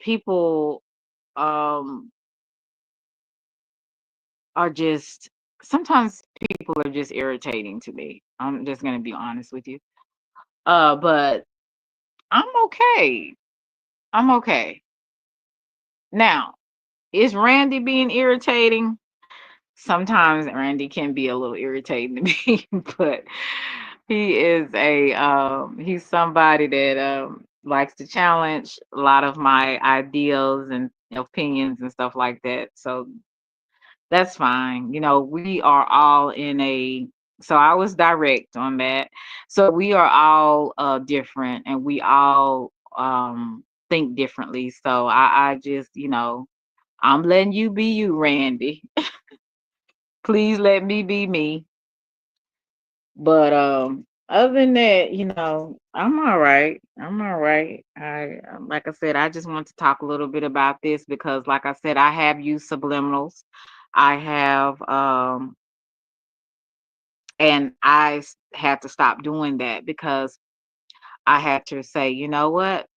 people um are just sometimes people are just irritating to me. I'm just gonna be honest with you. But I'm okay. I'm okay. Now, is Randy being irritating? Sometimes Randy can be a little irritating to me, but he's somebody that likes to challenge a lot of my ideals and opinions and stuff like that. So that's fine. We are all so I was direct on that. So we are all different, and we all think differently. So I just, I'm letting you be you, Randy. Please let me be me. But Other than that, I'm all right. I'm all right. Like I said, I just want to talk a little bit about this because, like I said, I have used subliminals. I have, and had to stop doing that because I had to say, you know what?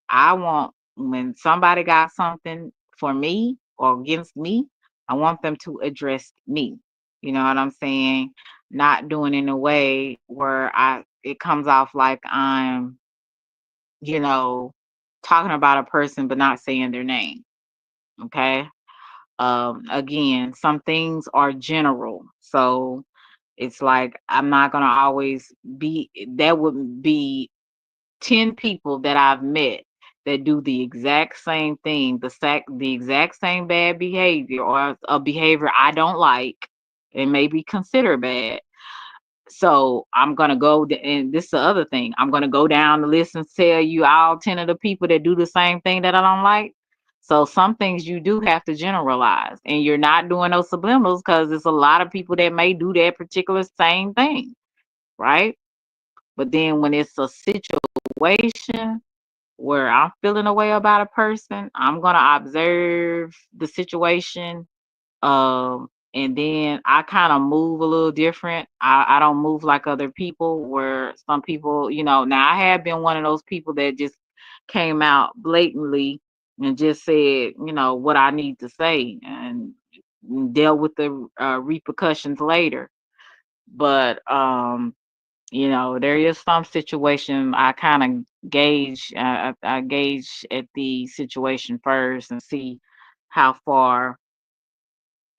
I want when somebody got something for me or against me, I want them to address me. You know what I'm saying? Not doing in a way where I it comes off like I'm, you know, talking about a person but not saying their name. Okay. Again, some things are general. So it's like I'm not gonna always be that would be 10 people that I've met that do the exact same thing, the exact same bad behavior or a behavior I don't like and maybe consider bad. So I'm gonna and this is the other thing. I'm gonna go down the list and tell you all 10 of the people that do the same thing that I don't like. So some things you do have to generalize, and you're not doing those subliminals because there's a lot of people that may do that particular same thing, right? But then when it's a situation where I'm feeling a way about a person, I'm gonna observe the situation. And then I kind of move a little different. I don't move like other people where some people, now I have been one of those people that just came out blatantly and just said, what I need to say and dealt with the repercussions later. But there is some situation I kind of gauge. I gauge at the situation first and see how far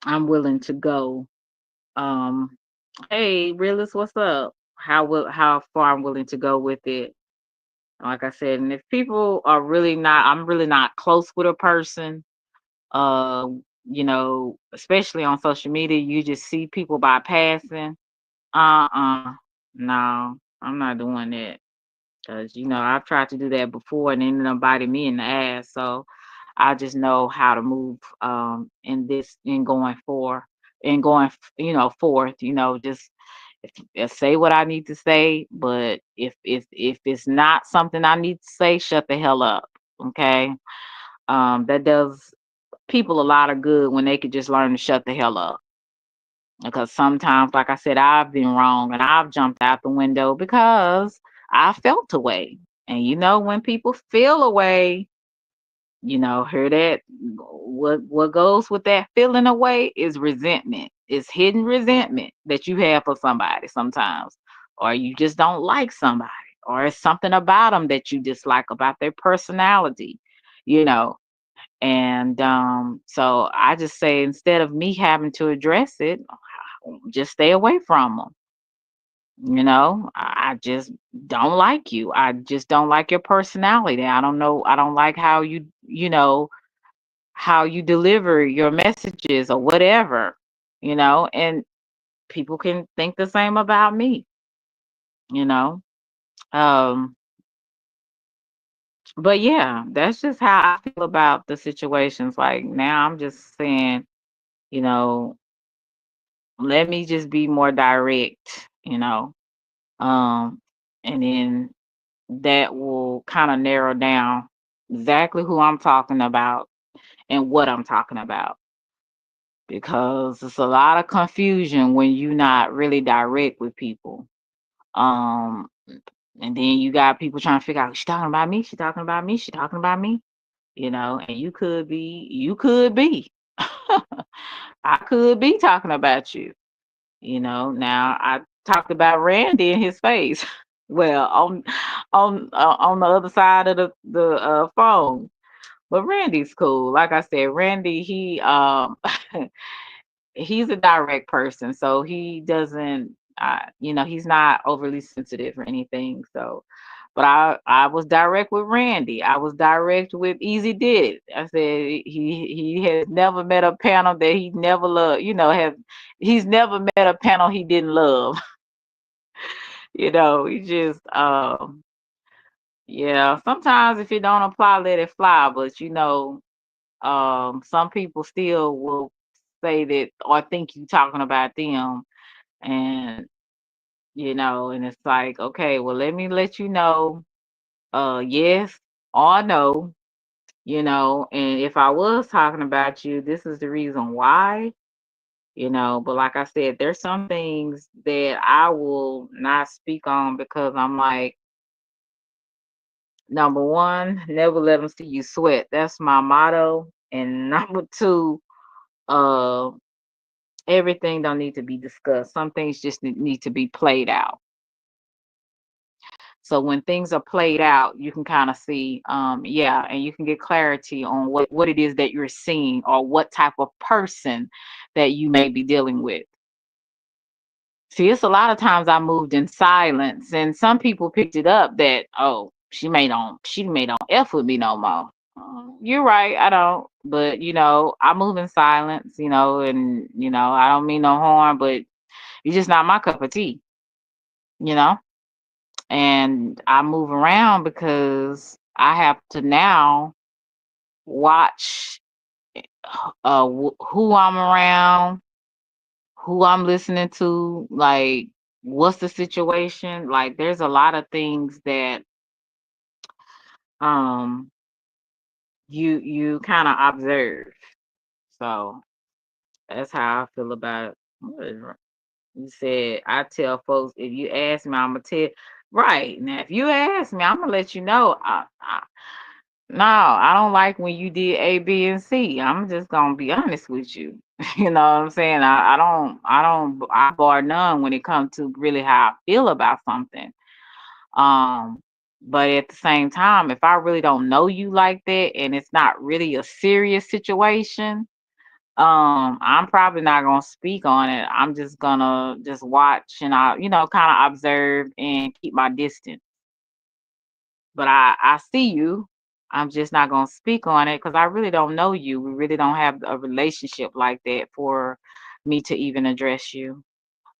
I'm willing to go. Um, hey, realist, what's up? How far I'm willing to go with it? Like I said, and if people are I'm really not close with a person. Uh, especially on social media, you just see people by passing. No, I'm not doing that. Because, I've tried to do that before and it ended up biting me in the ass. So I just know how to move in forth, just say what I need to say. But if it's not something I need to say, shut the hell up. Okay. That does people a lot of good when they could just learn to shut the hell up. Because sometimes, like I said, I've been wrong and I've jumped out the window because I felt a way. And when people feel a way, hear that what goes with that feeling away is resentment. It's hidden resentment that you have for somebody sometimes. Or you just don't like somebody. Or it's something about them that you dislike about their personality, you know. And so I just say instead of me having to address it, just stay away from them. I just don't like you. I just don't like your personality. I don't know. I don't like how how you deliver your messages or whatever, and people can think the same about me, you know. Um, but yeah, that's just how I feel about the situations. Like now I'm just saying, you know, let me just be more direct, Um, and then that will kind of narrow down exactly who I'm talking about and what I'm talking about because it's a lot of confusion when you're not really direct with people. Um, and then you got people trying to figure out she talking about me, she talking about me, she talking about me, and you could be, I could be talking about you. Now I talked about Randy in his face. Well, on the other side of the phone. But Randy's cool. Like I said, Randy, he's a direct person, so he doesn't he's not overly sensitive or anything. So but I was direct with Randy. I was direct with Easy Did It. I said he has never met a panel that he never loved, he's never met a panel he didn't love. He just yeah, sometimes if it don't apply, let it fly. But some people still will say that or think you talking about them. And And it's like, okay, well, let me let you know, yes or no, and if I was talking about you, this is the reason why, but like I said, there's some things that I will not speak on because I'm like, number one, never let them see you sweat. That's my motto. And number two, uh, everything don't need to be discussed. Some things just need to be played out. So when things are played out, you can kind of see, yeah, and you can get clarity on what it is that you're seeing or what type of person that you may be dealing with. See, it's a lot of times I moved in silence, and some people picked it up that, oh, she may don't f with me no more. You're right, I don't, but I move in silence, and I don't mean no harm, but you're just not my cup of tea, you know. And I move around because I have to now watch who I'm around, who I'm listening to, like what's the situation. Like there's a lot of things that um you kind of observe. So that's how I feel about it. You said I tell folks if you ask me, I'm gonna tell. Right now, if you ask me, I'm gonna let you know. No, I don't like when you did A, B, and C. I'm just gonna be honest with you. You know what I'm saying? I bar none when it comes to really how I feel about something. Um, but at the same time, if I really don't know you like that and it's not really a serious situation, I'm probably not gonna speak on it. I'm just gonna just watch and kind of observe and keep my distance. But I see you. I'm just not gonna speak on it because I really don't know you. We really don't have a relationship like that for me to even address you.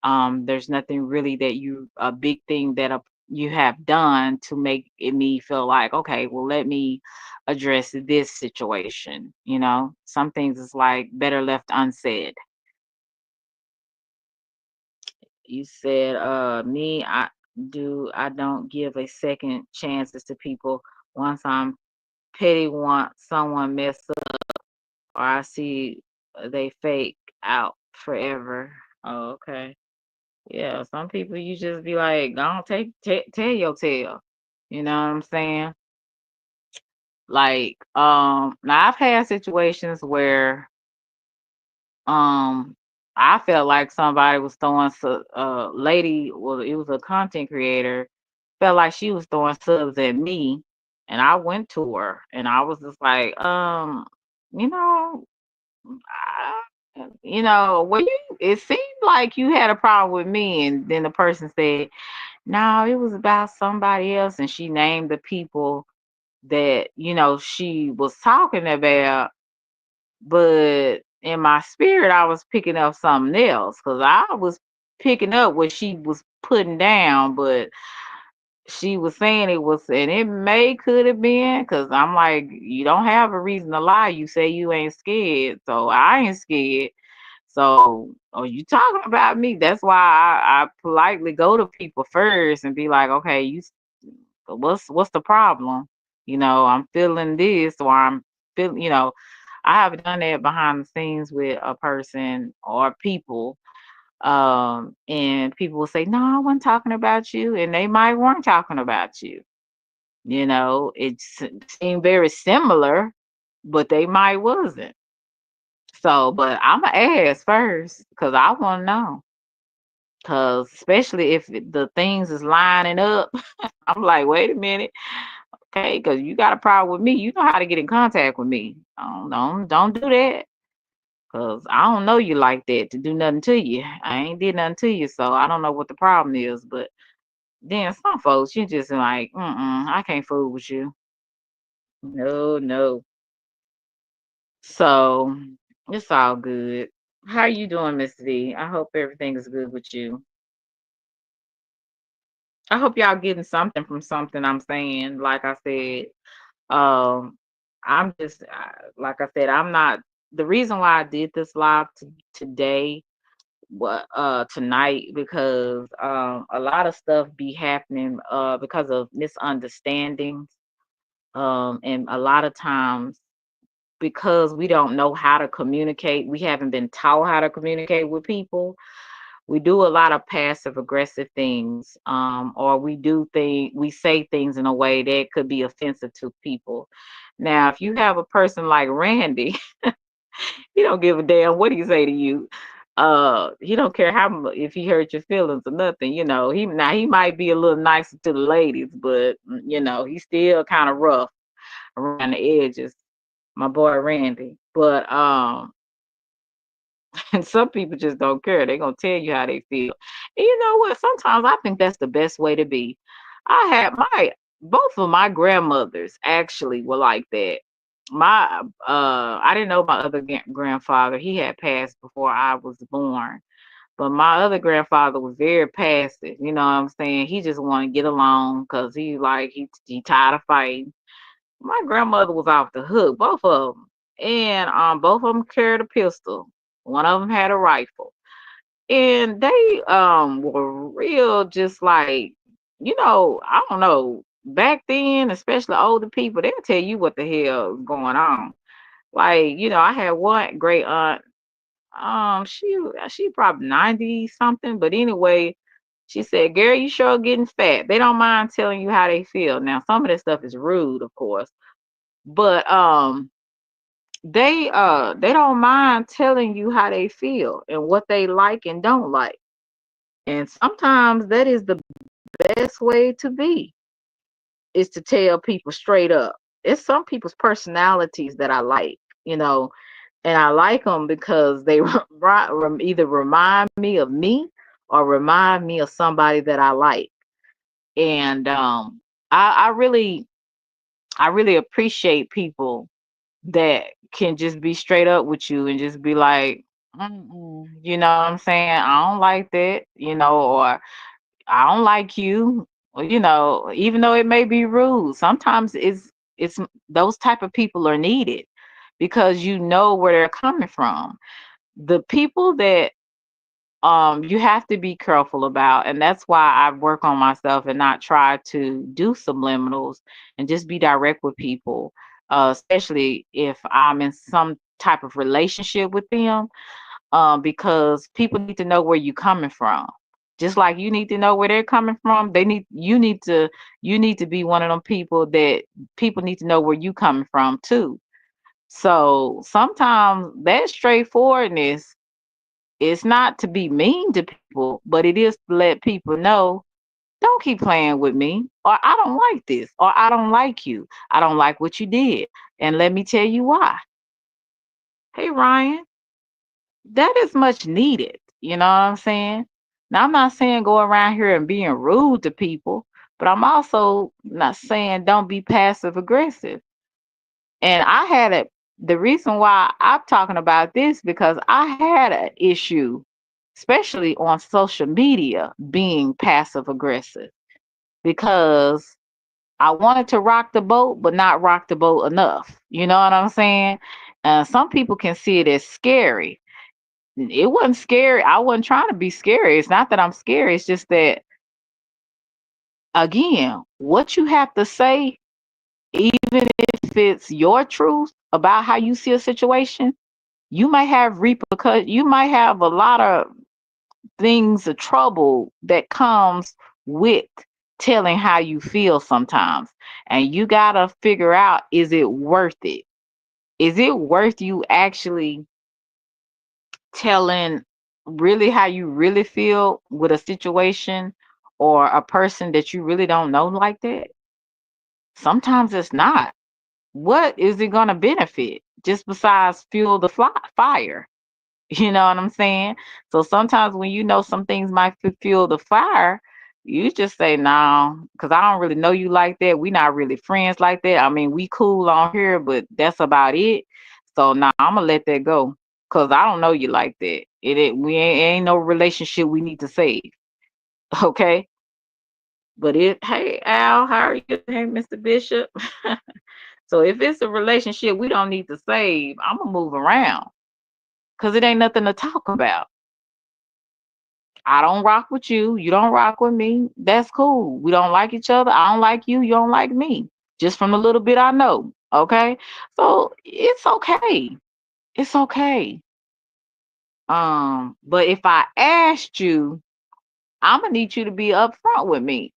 There's nothing really that you a big thing that you have done to make me feel like, okay, well, let me address this situation. Some things is like better left unsaid. You said, me, I don't give a second chances to people once I'm petty, want someone mess up, or I see they fake out forever. Oh, okay. Yeah, some people you just be like, don't tell your tale. You know what I'm saying? Like, now I've had situations where um I felt like somebody was throwing lady, well, it was a content creator, felt like she was throwing subs at me, and I went to her and I was just like, you know, well, it seemed like you had a problem with me, and then the person said, no, it was about somebody else, and she named the people that she was talking about, but in my spirit I was picking up something else because I was picking up what she was putting down, but she was saying it was, and it may could have been, because I'm like, you don't have a reason to lie. You say you ain't scared, so I ain't scared. So, are you talking about me? That's why I politely go to people first and be like, okay, what's the problem? I'm feeling this, or I'm feeling, I have done that behind the scenes with a person or people. And people will say, no, I wasn't talking about you, and they might weren't talking about you. It seemed very similar, but they might wasn't. So, but I'm gonna ask first because I want to know. Because especially if the things is lining up, I'm like, wait a minute, okay? Because you got a problem with me, you know how to get in contact with me. Don't do that. Cause I don't know you like that to do nothing to you. I ain't did nothing to you, so I don't know what the problem is. But then some folks, you just like, I can't fool with you. No, no. So it's all good. How you doing, Miss V? I hope everything is good with you. I hope y'all getting something from something I'm saying. Like I said, um, I'm just like I said, I'm not. The reason why I did this live today what tonight because a lot of stuff be happening because of misunderstandings, and a lot of times because we don't know how to communicate, we haven't been taught how to communicate with people. We do a lot of passive aggressive things, or we say things in a way that could be offensive to people. Now, if you have a person like Randy, he don't give a damn what he say to you. He don't care if he hurt your feelings or nothing. He might be a little nicer to the ladies, but he's still kind of rough around the edges. My boy Randy, but and some people just don't care. They're gonna tell you how they feel. And you know what? Sometimes I think that's the best way to be. I had my both of my grandmothers actually were like that. My I didn't know my other grandfather. He had passed before I was born. But my other grandfather was very passive. You know what I'm saying? He just wanted to get along because he tired of fighting. My grandmother was off the hook, both of them, and both of them carried a pistol. One of them had a rifle, and they were real, just like I don't know. Back then, especially older people, they'll tell you what the hell is going on. Like I had one great aunt. She probably 90 something, but anyway, she said, "Gary, you sure getting fat." They don't mind telling you how they feel. Now, some of this stuff is rude, of course, but they don't mind telling you how they feel and what they like and don't like. And sometimes that is the best way to be, is to tell people straight up. It's some people's personalities that I like, and I like them because they either remind me of me or remind me of somebody that I like. And I really appreciate people that can just be straight up with you and just be like, you know what I'm saying? I don't like that, or I don't like you, or, even though it may be rude, sometimes it's those type of people are needed because you know where they're coming from. The people that you have to be careful about, and that's why I work on myself and not try to do subliminals and just be direct with people, especially if I'm in some type of relationship with them, because people need to know where you're coming from. Just like you need to know where they're coming from, you need to be one of them people that people need to know where you coming from too. So sometimes that straightforwardness, it's not to be mean to people, but it is to let people know, don't keep playing with me, or I don't like this, or I don't like you. I don't like what you did. And let me tell you why. Hey, Ryan, that is much needed. You know what I'm saying? Now, I'm not saying go around here and being rude to people, but I'm also not saying don't be passive aggressive. And the reason why I'm talking about this because I had an issue, especially on social media, being passive aggressive because I wanted to rock the boat, but not rock the boat enough. You know what I'm saying? Some people can see it as scary. It wasn't scary. I wasn't trying to be scary. It's not that I'm scary. It's just that, again, what you have to say, even if it's your truth about how you see a situation, you might have repercussions. You might have a lot of things of trouble that comes with telling how you feel sometimes. And you got to figure out, is it worth it? Is it worth you actually telling really how you really feel with a situation or a person that you really don't know like that? Sometimes it's not. What is it going to benefit just besides fuel the fire? You know what I'm saying? So sometimes when you know some things might fuel the fire, you just say, no, because I don't really know you like that. We not really friends like that. I mean, we cool on here, but that's about it. So now I'm gonna let that go because I don't know you like that. We ain't no relationship we need to save. Okay. But hey Al, how are you? Hey, Mr. Bishop. So if it's a relationship we don't need to save, I'm gonna move around because it ain't nothing to talk about. I don't rock with you. You don't rock with me. That's cool. We don't like each other. I don't like you. You don't like me. Just from the little bit I know. Okay. So it's okay. It's okay. But if I asked you, I'm gonna need you to be upfront with me.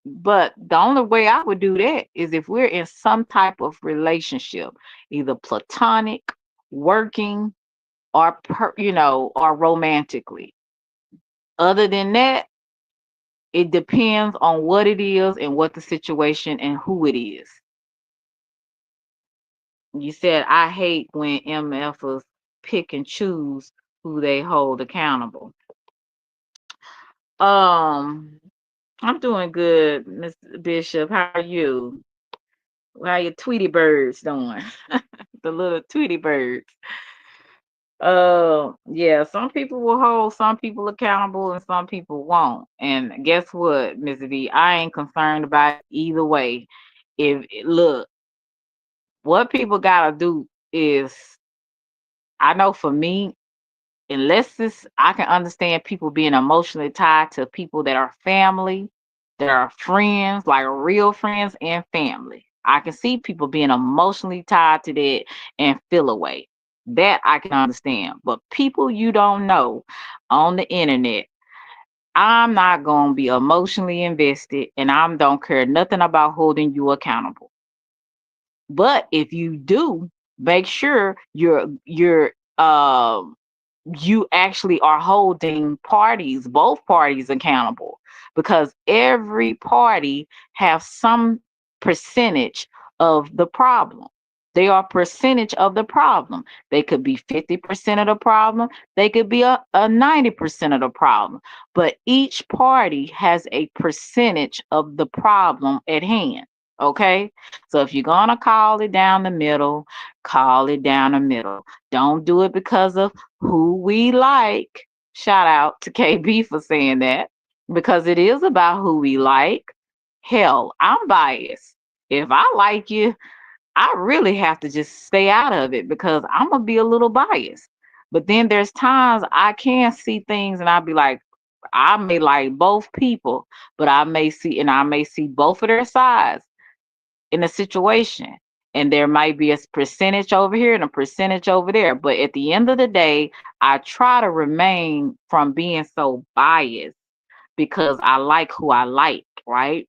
But the only way I would do that is if we're in some type of relationship, either platonic, working, or or romantically. Other than that, it depends on what it is and what the situation and who it is. You said I hate when MFers pick and choose who they hold accountable. Um, I'm doing good, Miss Bishop. How are you? How your Tweety birds doing? The little Tweety birds. Yeah, some people will hold some people accountable and some people won't. And guess what, Miss V? I ain't concerned about either way. If look, what people gotta do is, I know for me, unless I can understand people being emotionally tied to people that are family, that are friends, like real friends and family. I can see people being emotionally tied to that and feel away. That I can understand. But people you don't know on the internet, I'm not gonna be emotionally invested, and I don't care nothing about holding you accountable. But if you do, make sure you actually are holding both parties accountable, because every party have some percentage of the problem. They are percentage of the problem. They could be 50% of the problem. They could be a 90% of the problem. But each party has a percentage of the problem at hand. Okay. So if you're going to call it down the middle, call it down the middle. Don't do it because of who we like. Shout out to KB for saying that, because it is about who we like. Hell, I'm biased. If I like you, I really have to just stay out of it because I'm gonna be a little biased. But then there's times I can see things and I'll be like, I may like both people, but I may see both of their sides in a situation. And there might be a percentage over here and a percentage over there. But at the end of the day, I try to remain from being so biased because I like who I like, right?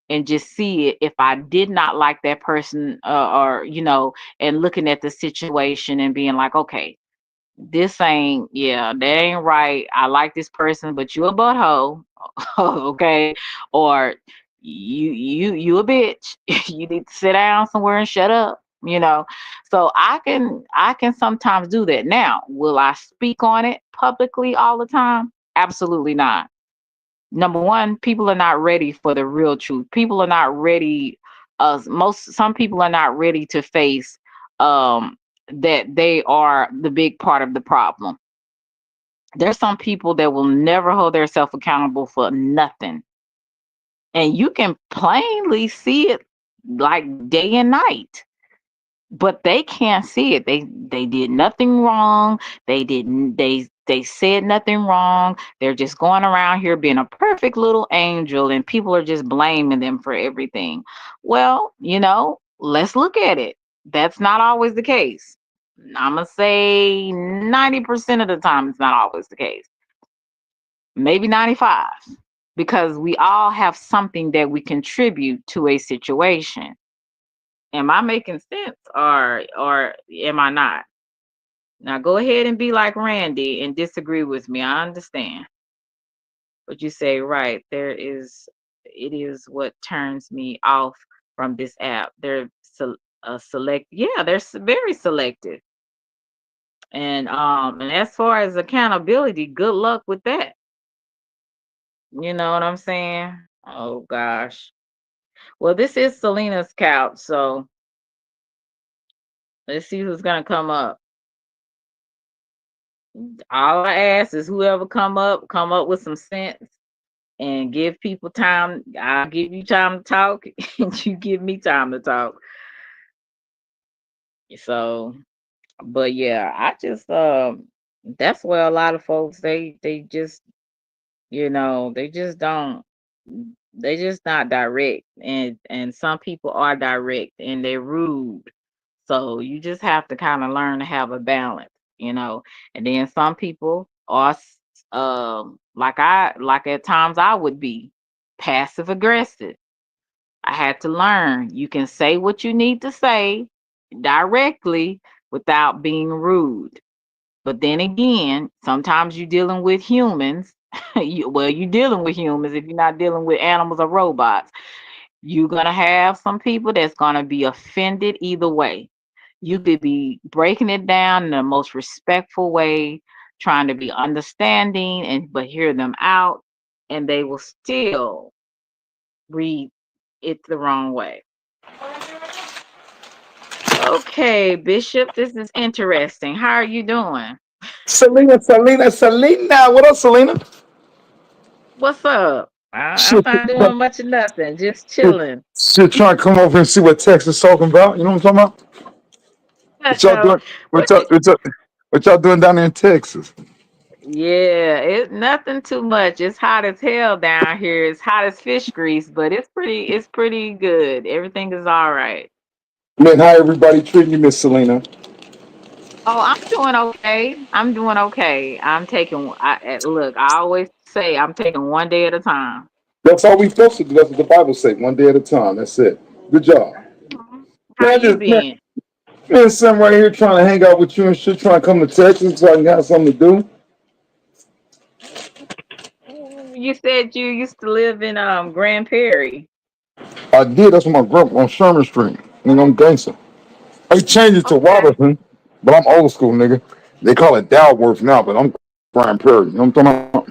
And just see it if I did not like that person, and looking at the situation and being like, okay, this ain't, yeah, that ain't right. I like this person, but you a butthole, okay? Or you a bitch. You need to sit down somewhere and shut up, you know. So I can sometimes do that. Now, will I speak on it publicly all the time? Absolutely not. Number one, people are not ready for the real truth. People are not ready. Some people are not ready to face um that they are the big part of the problem. There's some people that will never hold themselves accountable for nothing. And you can plainly see it like day and night, but they can't see it. They did nothing wrong. They said nothing wrong. They're just going around here being a perfect little angel, and people are just blaming them for everything. Well, let's look at it. That's not always the case. I'm gonna say 90% of the time it's not always the case. Maybe 95, because we all have something that we contribute to a situation. Am I making sense, or am I not? Now go ahead and be like Randy and disagree with me. I understand. But you say, right, it is what turns me off from this app. They're yeah, they're very selective. And as far as accountability, good luck with that. You know what I'm saying? Oh gosh. Well, this is Selena's couch, so let's see who's gonna come up. All I ask is whoever come up with some sense and give people time. I'll give you time to talk, and you give me time to talk. So, but yeah, I just that's where a lot of folks they just They just don't. They just not direct, and some people are direct and they're rude. So you just have to kind of learn to have a balance, you know. And then some people are, like at times I would be passive aggressive. I had to learn. You can say what you need to say directly without being rude. But then again, sometimes you're dealing with humans. You're dealing with humans if you're not dealing with animals or robots. You're going to have some people that's going to be offended either way. You could be breaking it down in the most respectful way, trying to be understanding and but hear them out, and they will still read it the wrong way. Okay, Bishop, this is interesting. How are you doing? Selena. What up, Selena? What's up? I'm Shit, not doing much of nothing, just shit, chilling. shit, trying to come over and see what Texas talking about. You know what I'm talking about? What y'all doing? What What y'all, you- what y'all, what y'all doing down there in Texas? yeah, it's nothing too much. It's hot as hell down here. It's hot as fish grease, but it's pretty good. Everything is all right. Man, how everybody treating you, Miss Selena? Oh, I'm doing okay. I'm doing okay. Look, I always say I'm taking one day at a time. That's all we supposed to do. That's what the Bible say. One day at a time. That's it. Good job. Mhm. How Man, I you just been? man, sitting right here trying to hang out with you and shit, trying to come to Texas so I can have something to do. You said you used to live in Grand Prairie. I did. That's what my grandpa on Sherman Street. Nigga, I'm gangster. I changed it to Okay. Robertson, but I'm old school, nigga. They call it Dalworth now, but I'm Grand Prairie. You know what I'm talking about?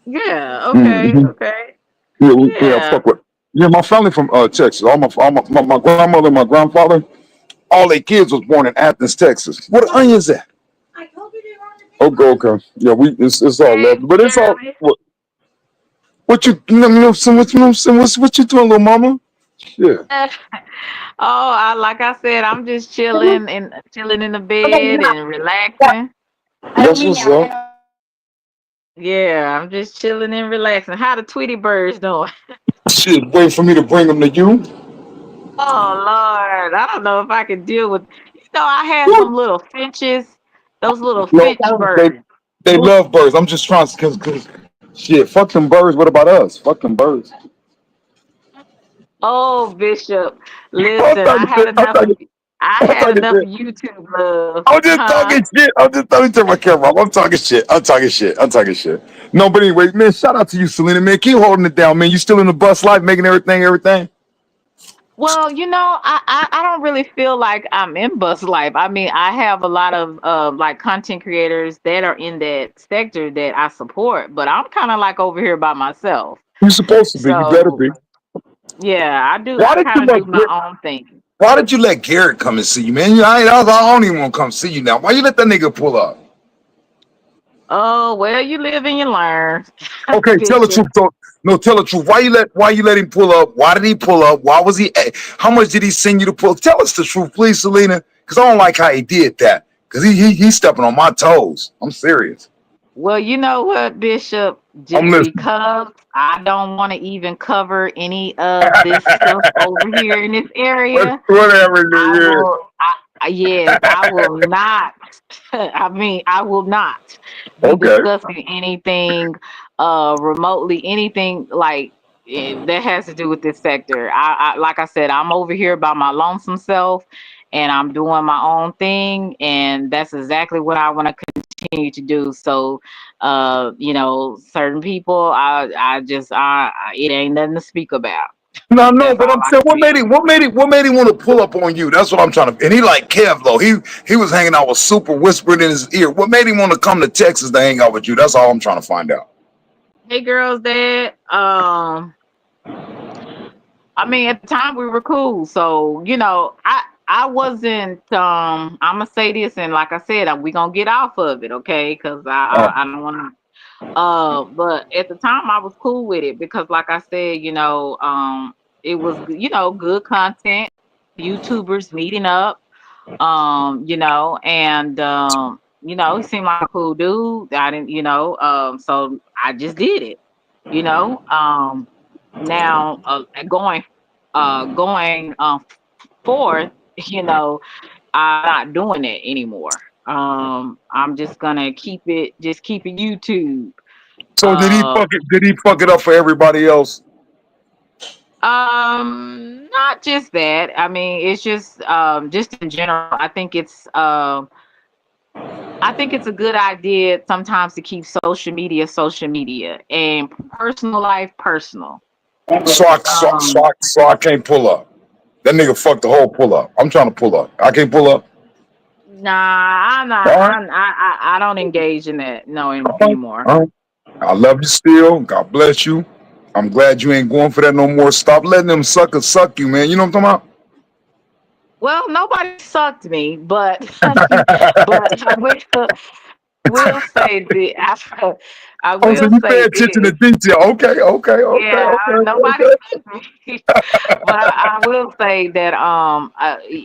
Yeah, okay, Mm-hmm. okay. Yeah, Yeah. fuck with. Yeah, my family from Texas. My grandmother, and my grandfather, all their kids was born in Athens, Texas. What an onion is that? Okay, okay. Yeah, it's all Hey, love, but it's all Shirley. what you doing, little mama? Yeah, Like I said, I'm just chilling in the bed and relaxing. that's what's up. Yeah, I'm just chilling and relaxing. How the Tweety birds doing? Shit, wait for me to bring them to you. Oh Lord, I don't know if I can deal with. I had some little finches, those little No, finch they birds. they love birds. I'm just trying to, cause shit, fuck them birds. What about us? Fuck them birds. Oh, Bishop, I'm listen, talking shit. I I'm had talking enough shit. YouTube love, I'm just huh? talking shit. I'm just talking to my camera. I'm talking shit. I'm talking shit. I'm talking shit. No, but anyway, man, shout out to you, Selena, man. Keep holding it down, man. You still in the bus life, making everything. Well, I don't really feel like I'm in bus life. I mean, I have a lot of like content creators that are in that sector that I support, but I'm kind of like over here by myself. You supposed to be. You better So be. yeah, I do. Why I did you kind of do let my Garrett, own thing. Why did you let Garrett come and see you, man? I don't even want to come see you now. Why you let that nigga pull up? Oh well, you live and you learn, Okay, tell the Bishop. truth. No, tell the truth. Why you let him pull up? Why did he pull up? Why was he? How much did he send you to pull? Tell us the truth, please, Selena. Because I don't like how he did that. Because he's stepping on my toes. I'm serious. Well, you know what, Bishop? I'm Just listening. because I don't want to even cover any of this stuff over here in this area, Whatever, I nigga. will. Yes, I will not. I mean, I will not be Okay. discussing anything, remotely, anything like that has to do with this sector. Like I said, I'm over here by my lonesome self, and I'm doing my own thing, and that's exactly what I want to continue to do. So, certain people, it ain't nothing to speak about. No, no, That's but all I'm I saying, can tell you. what made him want to pull up on you? That's what I'm trying to. And he like Kevlo. He was hanging out with Super, whispering in his ear. What made him want to come to Texas to hang out with you? That's all I'm trying to find out. Hey, girls, dad. I mean, at the time we were cool, so I wasn't. I'm gonna say this, and like I said, we gonna get off of it, okay? Because Uh, I don't want to. But at the time I was cool with it because, like I said, it was good content, YouTubers meeting up, and he seemed like a cool dude. I didn't, so I just did it. You know, now going forth, you know, I'm not doing it anymore. I'm just gonna keep it YouTube. So did he Uh, fuck it? Did he fuck it up for everybody else? not just that. I mean, it's just in general. I think it's a good idea sometimes to keep social media, and personal life personal. Um, So I can't pull up. That nigga fucked the whole pull up. I'm trying to pull up. I can't pull up. nah, I'm not. All right, I don't engage in that no all right, anymore. all right. I love you still. God bless you. I'm glad you ain't going for that no more. Stop letting them suckers suck you, man. You know what I'm talking Well, nobody sucked me, but but I will say the I Oh, so will you pay say attention to this. detail. Okay, okay, okay, Yeah, okay, nobody okay. sucked me, but I will say that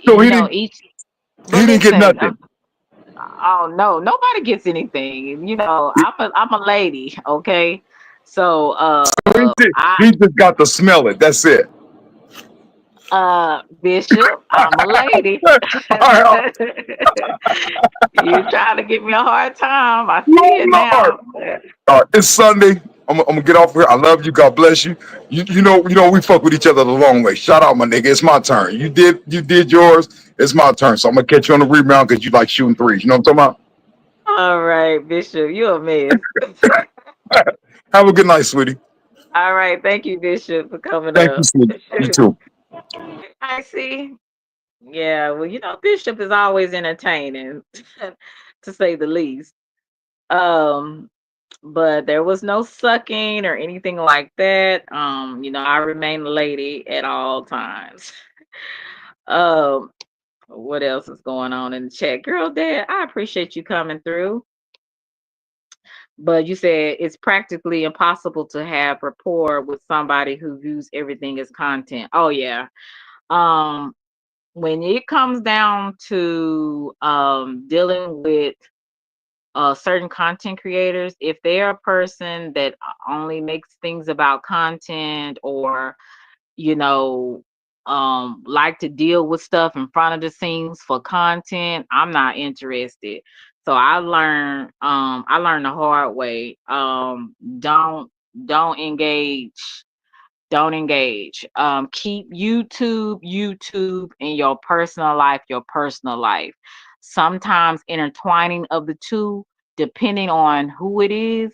So each. he But didn't get listen, nothing. oh no, nobody gets anything. I'm a lady, okay? So I He just got to smell it. That's it. Bishop, I'm a lady. All right, You trying to give me a hard time. I see oh it Lord. now. It's Sunday. I'm gonna get off here. I love you. God bless you. You know, we fuck with each other the long way. Shout out, my nigga. It's my turn. You did yours. It's my turn. So I'm gonna catch you on the rebound because you like shooting threes. You know what I'm talking All right, Bishop, you a mess. about? Have a good night, sweetie. All right, thank you, Bishop, for coming Thank you, up. sweetie. You too. I see. Yeah, well, Bishop is always entertaining, to say the least. Um, but there was no sucking or anything like that. I remain a lady at all times. Um, what else is going on in the chat? Girl, Dad, I appreciate you coming through. But you said it's practically impossible to have rapport with somebody who views everything as content. Oh yeah. Um, when it comes down to dealing with certain content creators, if they're a person that only makes things about content, or you know like to deal with stuff in front of the scenes for content, I'm not interested. So I learned the hard way. Don't engage. Don't engage. Keep YouTube, and your personal life, your personal life. Sometimes intertwining of the two, depending on who it is,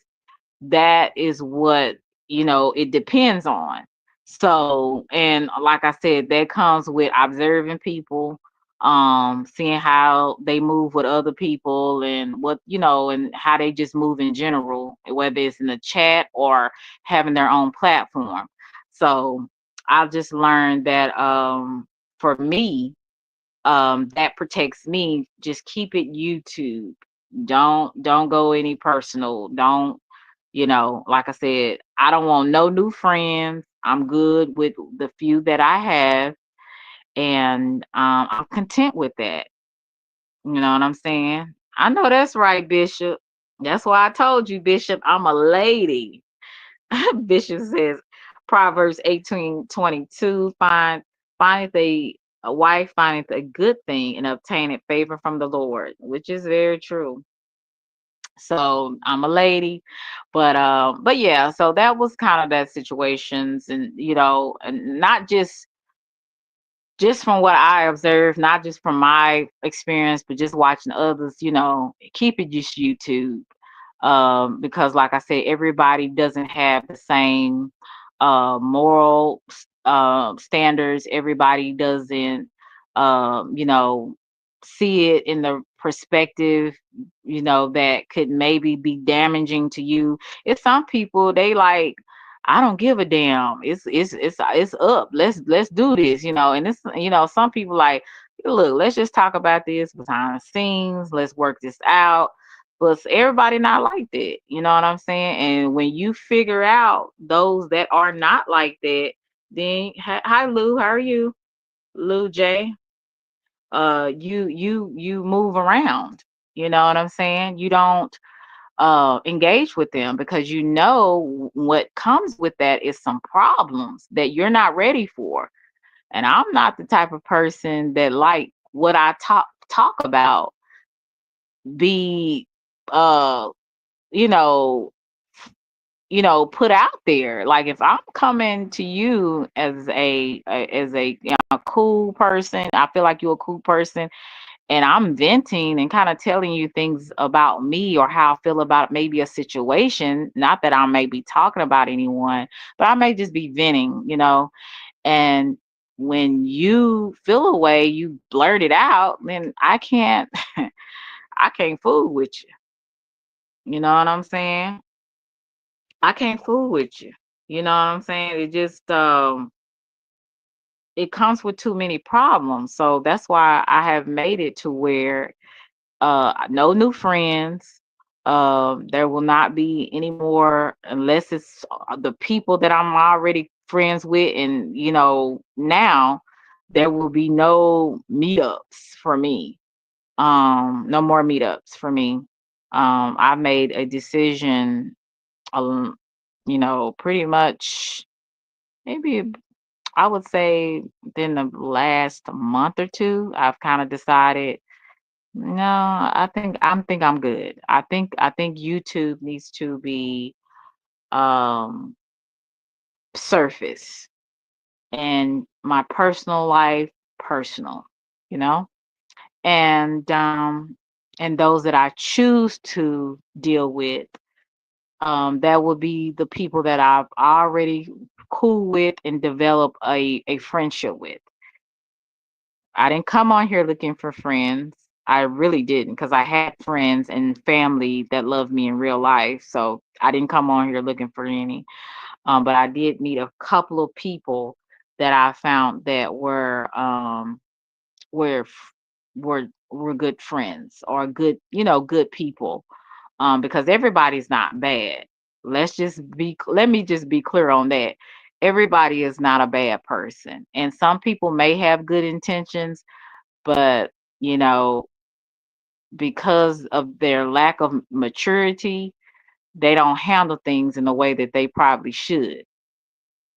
that is what it depends on. So, and like I said, that comes with observing people, seeing how they move with other people, and and how they just move in general, whether it's in the chat or having their own platform. So I've just learned that for me, that protects me. Just keep it YouTube. Don't go any personal. Don't, like I said, I don't want no new friends. I'm good with the few that I have, and I'm content with that. You know what I'm saying? I know that's right, Bishop. That's why I told you, Bishop, I'm a lady. Bishop says Proverbs 18:22, findeth a wife findeth a good thing and obtaineth favor from the Lord, which is very true. So I'm a lady, but yeah, so that was kind of that situations, and and not just from what I observed, not just from my experience, but just watching others, keep it just YouTube. Because like I said, everybody doesn't have the same moral standards. Everybody doesn't you know see it in the perspective that could maybe be damaging to you. It's some people, they like, I don't give a damn. It's up. Let's do this, and it's, some people like, look, let's just talk about this behind the scenes. Let's work this out. But everybody not like that. You know what I'm saying? And when you figure out those that are not like that, then hi Lou, how are you? Lou J. You move around. You know what I'm saying? You don't engage with them because you know what comes with that is some problems that you're not ready for. And I'm not the type of person that like what I talk about be uh you know put out there. Like if I'm coming to you as a cool person, I feel like you're a cool person, and I'm venting and kind of telling you things about me or how I feel about maybe a situation. Not that I may be talking about anyone, but I may just be venting. And when you feel a way, you blurt it out, then I can't I can't fool with you. You know what I'm saying? I can't fool with you. You know what I'm saying? It comes with too many problems. So that's why I have made it to where no new friends. There will not be any more unless it's the people that I'm already friends with, and now there will be no meetups for me. No more meetups for me. I made a decision, um, pretty much maybe I would say within the last month or two, I've kind of decided, no, I think I'm good. I think YouTube needs to be um surface and my personal life personal, you know? And those that I choose to deal with, that would be the people that I've already cool with and develop a friendship with. I didn't come on here looking for friends. I really didn't, because I had friends and family that loved me in real life. So I didn't come on here looking for any. But I did meet a couple of people that I found that were f- were good friends or good people. Because everybody's not bad. Let me just be clear on that. Everybody is not a bad person. And some people may have good intentions, but you know, because of their lack of maturity, they don't handle things in the way that they probably should.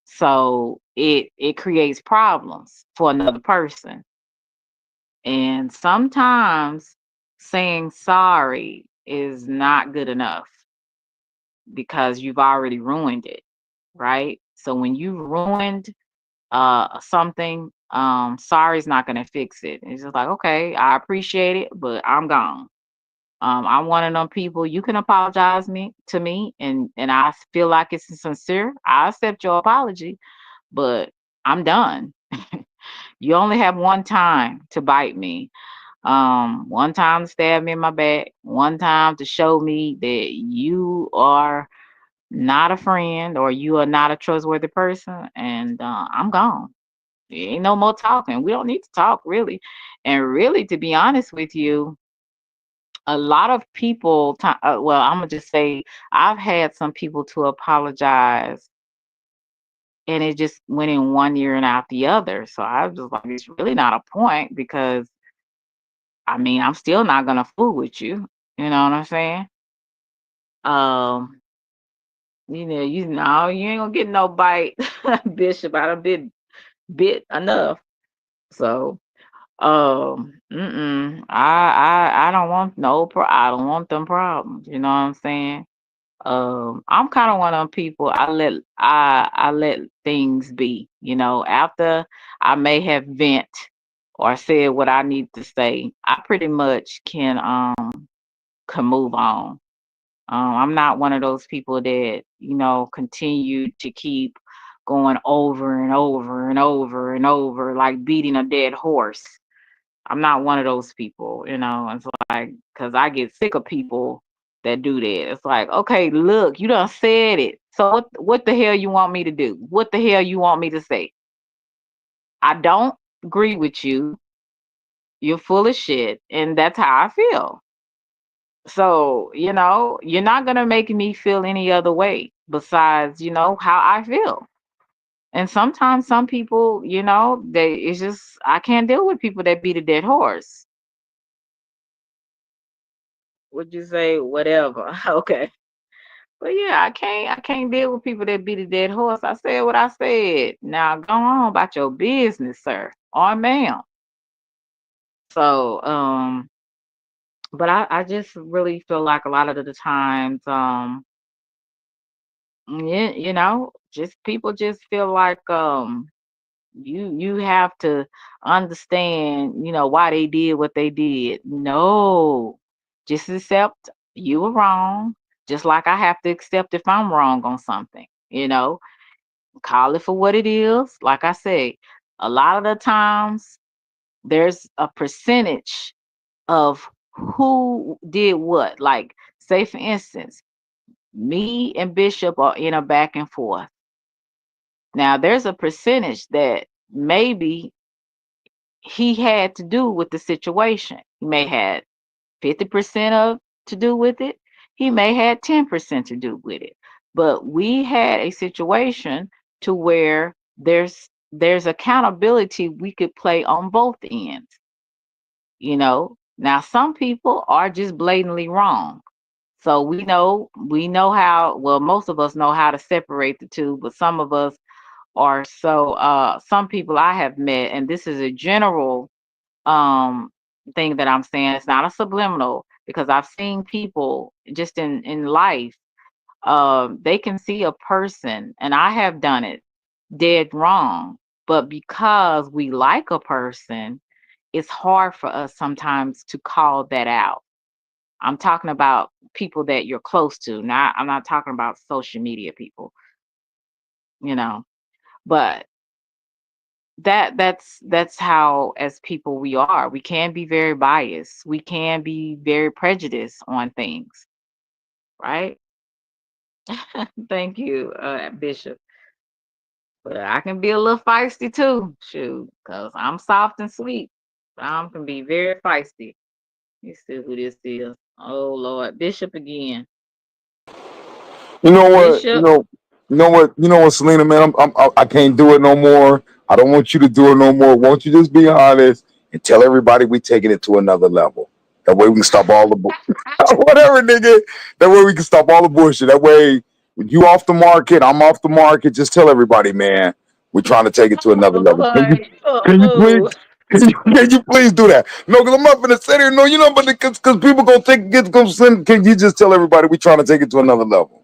So it creates problems for another person. And sometimes saying sorry is not good enough because you've already ruined it, right? So when you ruined something, sorry is not going to fix it. It's just like, okay, I appreciate it, but I'm gone. I'm one of them people. You can apologize me to me, and I feel like it's sincere. I accept your apology, but I'm done. You only have one time to bite me. One time to stab me in my back. One time to show me that you are not a friend or you are not a trustworthy person, and I'm gone. There ain't no more talking. We don't need to talk really. And really, to be honest with you, a lot of people, well, I'm gonna just say I've had some people to apologize, and it just went in one ear and out the other. So I was just like, it's really not a point because I mean, I'm still not gonna fool with you. You know what I'm saying? Um, you ain't gonna get no bite, Bishop. I done bit enough. So, I don't want I don't want them problems. You know what I'm saying? I'm kind of one of them people. I let things be. After I may have vent or said what I need to say, I pretty much can move on. I'm not one of those people that continue to keep going over and over and over and over like beating a dead horse. I'm not one of those people. It's like, because I get sick of people that do that. It's like, okay, look, you done said it. So what the hell you want me to do? What the hell you want me to say? I don't agree with you. You're full of shit. And that's how I feel. So, you're not going to make me feel any other way besides, how I feel. And sometimes some people, it's just, I can't deal with people that beat a dead horse. would you say whatever? Okay. But yeah, I can't deal with people that beat a dead horse. I said what I said. Now go on about your business, sir or ma'am. So but I just really feel like a lot of the times, yeah, just people just feel like you have to understand, why they did what they did. No, just accept you were wrong, just like I have to accept if I'm wrong on something, call it for what it is. Like I say, a lot of the times there's a percentage of who did what. Like, say for instance, me and Bishop are in a back and forth. Now, there's a percentage that maybe he had to do with the situation. He may had 50% of to do with it. He may had 10% to do with it. But we had a situation to where there's accountability we could play on both ends. Now some people are just blatantly wrong. So we know how, well, most of us know how to separate the two, but some of us are so some people I have met, and this is a general um thing that I'm saying, it's not a subliminal, because I've seen people just in life, they can see a person, and I have done it, dead wrong, but because we like a person, it's hard for us sometimes to call that out. I'm talking about people that you're close to. Not I'm not talking about social media people, you know. But that's how, as people, we are. We can be very biased. We can be very prejudiced on things, right? Thank you, Bishop. But I can be a little feisty too, shoot, because I'm soft and sweet. I can be very feisty. You see who this is? Oh Lord, Bishop again. You know what? Bishop. You know what, Selena, man. I can't do it no more. I don't want you to do it no more. Won't you just be honest and tell everybody we taking it to another level? That way we can stop all the whatever, nigga. That way we can stop all the bullshit. That way, you off the market, I'm off the market. Just tell everybody, man, we're trying to take it to another Oh level. Lord. Can you please? Oh. Can you please do that? No, because I'm not gonna sit here. No, but because people gonna think it's gonna send. Can you just tell everybody we trying to take it to another level?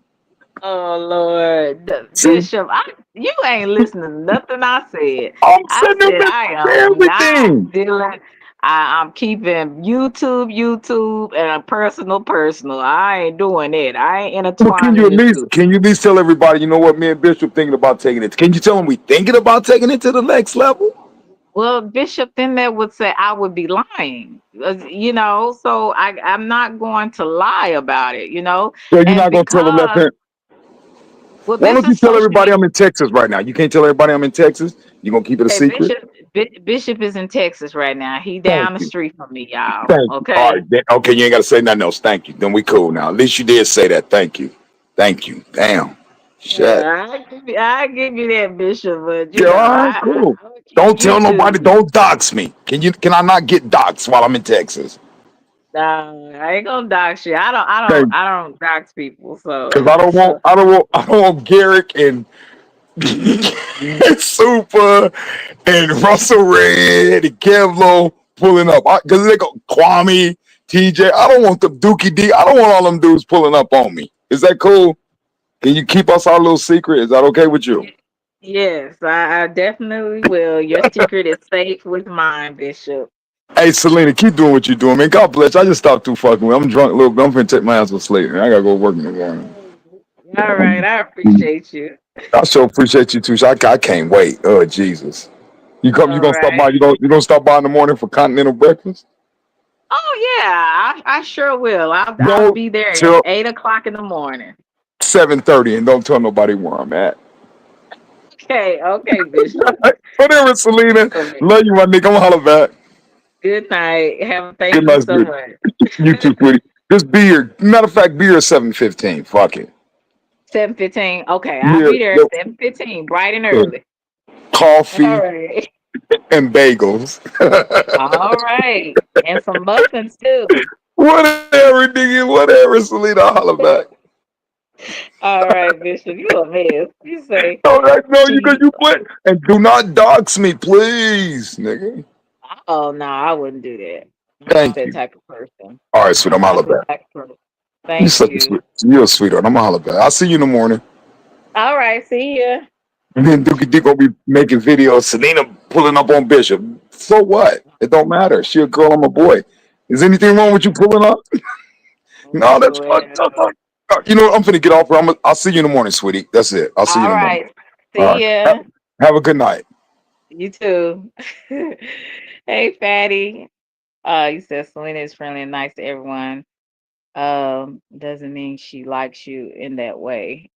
Oh Lord, See, Bishop, you ain't listening to nothing I said. I'm I sitting there said I listening to am everything. not dealing. I'm keeping YouTube, and a personal. I ain't doing it. I ain't But intertwining the two. can you at least tell everybody? You know what? Me and Bishop thinking about taking it. Can you tell them we thinking about taking it to the next level? Well, Bishop then that would say I would be lying. So I'm not going to lie about it. So you're And not gonna tell the left because, hand. well, Why this don't you is tell social everybody media. I'm in Texas right now? You can't tell everybody I'm in Texas. You gonna keep it a Okay, secret? Bishop is in Texas right now. He Thank down the you. street from me, y'all. Thank you. All right. Okay. Okay, you ain't gotta say nothing else. Thank you. Then we cool now. At least you did say that. Thank you. Thank you. Damn. Shit. I give you that, Bishop, but Yeah, all right, I cool. will keep Don't tell nobody. YouTube. Don't dox me. Can I not get doxxed while I'm in Texas? Nah, I ain't gonna dox you. I don't I don't Thank. I don't dox people. So Because I don't want. so I don't want Garrick and Super and Russell Red and Kevlo pulling up. Because they go Kwame, TJ. I don't want the Dookie D. I don't want all them dudes pulling up on me. Is that cool? Can you keep us our little secret? Is that okay with you? yes, I definitely will. Your secret is safe with mine, Bishop. Hey, Selena, keep doing what you're doing, man. God bless you. I just stopped too fucking with. I'm drunk a little bit. I'm finna take my ass to sleep. Man. I gotta go work in the morning. All right, I appreciate you. I sure appreciate you too. I can't wait. Oh Jesus. You All gonna stop right. by? You gonna stop by in the morning for continental breakfast? Oh yeah, I sure will. I'll Don't be there at till 8 o'clock in the morning. 7:30 and don't tell nobody where I'm at. Okay, Bishop. Whatever, Selena. All right. Love you, my nigga. I'm gonna holler back. Good night. Good Thank you night, so sweetie. much. You too, sweetie. Just be here. Matter of fact, be here at 7:15. Fuck it. 7:15. Okay, I'll Yeah, be there yeah. at 7:15, bright and Yeah. early. All Coffee right. and bagels. All right. And some muffins too. Whatever, nigga. Whatever, Selena. I'll holler back. All right, Bishop, you a mess. You say No, no, you he. you quit. And do not dox me, please, nigga. Oh no, I wouldn't do that. I'm not Thank that you. type of person. All right, sweet. I'm I'm holler not that back. type of person. You Thank such a you. sweet. You're a sweetheart. I'm gonna holler back. I'll see you in the morning. All right, see ya. And then Dookie D gonna be making videos. Selena pulling up on Bishop. So what? It don't matter. She a girl. I'm a boy. Is anything wrong with you pulling up? No, that's fucked up. Well, You know what? I'm finna get off. I'll see you in the morning, sweetie. That's it. I'll see you all in the morning. right. All See right. ya. Have a good night. You too. Hey, Fatty. You said Selena is friendly and nice to everyone. Doesn't mean she likes you in that way.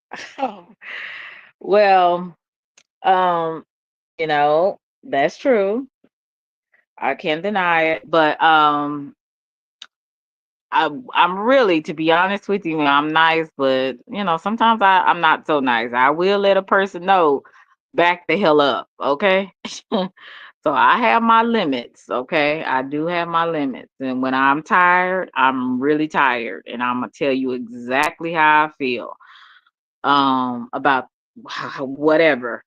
Well, um, that's true. I can't deny it. But I'm really, to be honest with you, I'm nice, but sometimes I'm not so nice. I will let a person know, back the hell up, okay? So I have my limits, okay? I do have my limits. And when I'm tired, I'm really tired. And I'm gonna tell you exactly how I feel about whatever.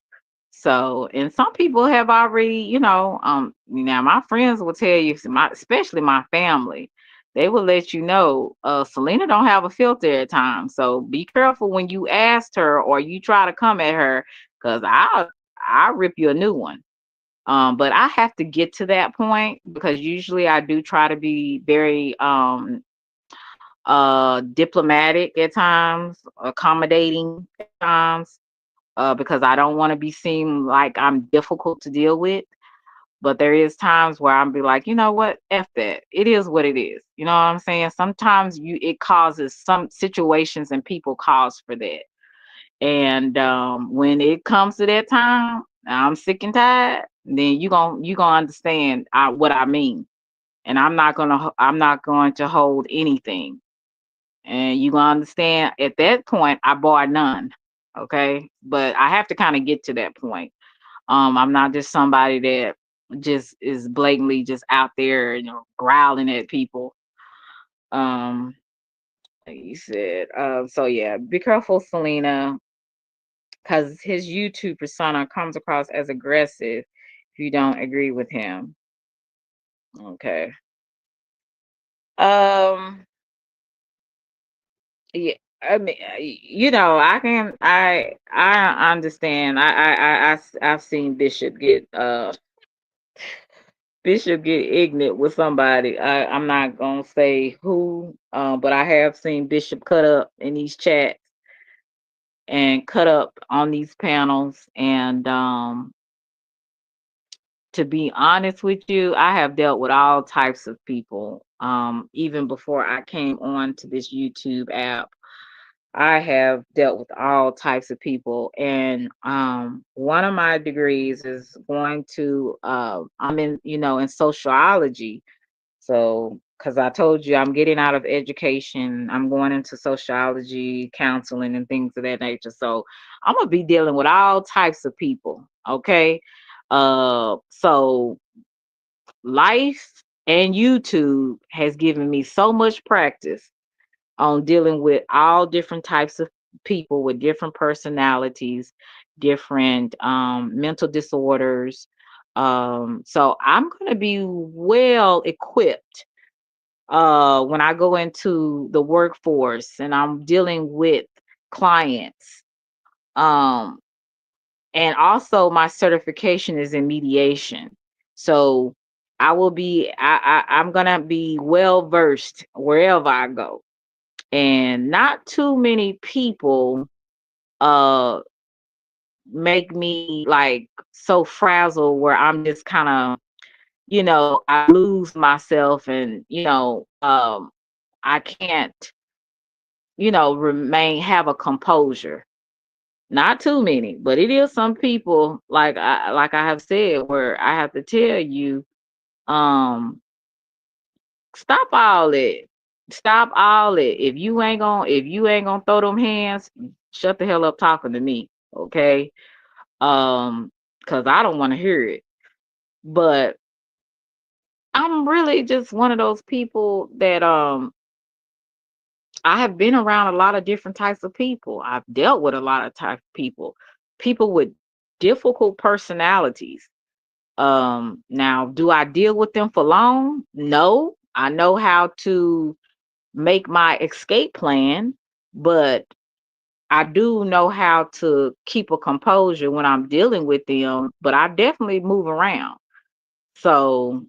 So, and some people have already, now my friends will tell you, especially my family, they will let you know, Selena don't have a filter at times. So be careful when you ask her or you try to come at her, because I'll rip you a new one. But I have to get to that point because usually I do try to be very diplomatic at times, accommodating at times, because I don't want to be seen like I'm difficult to deal with. But there is times where I'm be like, you know what, F that. It is what it is. You know what I'm saying? Sometimes it causes some situations and people cause for that. And when it comes to that time, I'm sick and tired. Then you gonna understand what I mean. And I'm not going to hold anything. And you gonna understand at that point I bar none. Okay, but I have to kind of get to that point. I'm not just somebody that just is blatantly just out there, growling at people. Um, like you said, so yeah, be careful, Selena, because his YouTube persona comes across as aggressive if you don't agree with him. Okay. Um. Yeah. I mean, I understand. I've seen Bishop get ignorant with somebody. I'm not gonna say who, but I have seen Bishop cut up in these chats and cut up on these panels. And to be honest with you, I have dealt with all types of people. Even before I came on to this YouTube app, I have dealt with all types of people. And one of my degrees is going to I'm in sociology. So, because I told you I'm getting out of education, I'm going into sociology, counseling, and things of that nature. So, I'm gonna be dealing with all types of people. Okay. So life and YouTube has given me so much practice on dealing with all different types of people with different personalities, different mental disorders. So I'm going to be well equipped when I go into the workforce and I'm dealing with clients. Um, and also my certification is in mediation. So I'm gonna be well versed wherever I go. And not too many people uh make me like so frazzled where I'm just kind of, I lose myself and I can't, remain have a composure. Not too many, but it is some people like I have said where I have to tell you, um, stop all that. Stop all that. If you ain't gonna throw them hands, shut the hell up talking to me. Okay. Because I don't want to hear it. But I'm really just one of those people that I have been around a lot of different types of people. I've dealt with a lot of type of people, people with difficult personalities. Now, do I deal with them for long? No. I know how to make my escape plan, but I do know how to keep a composure when I'm dealing with them, but I definitely move around. So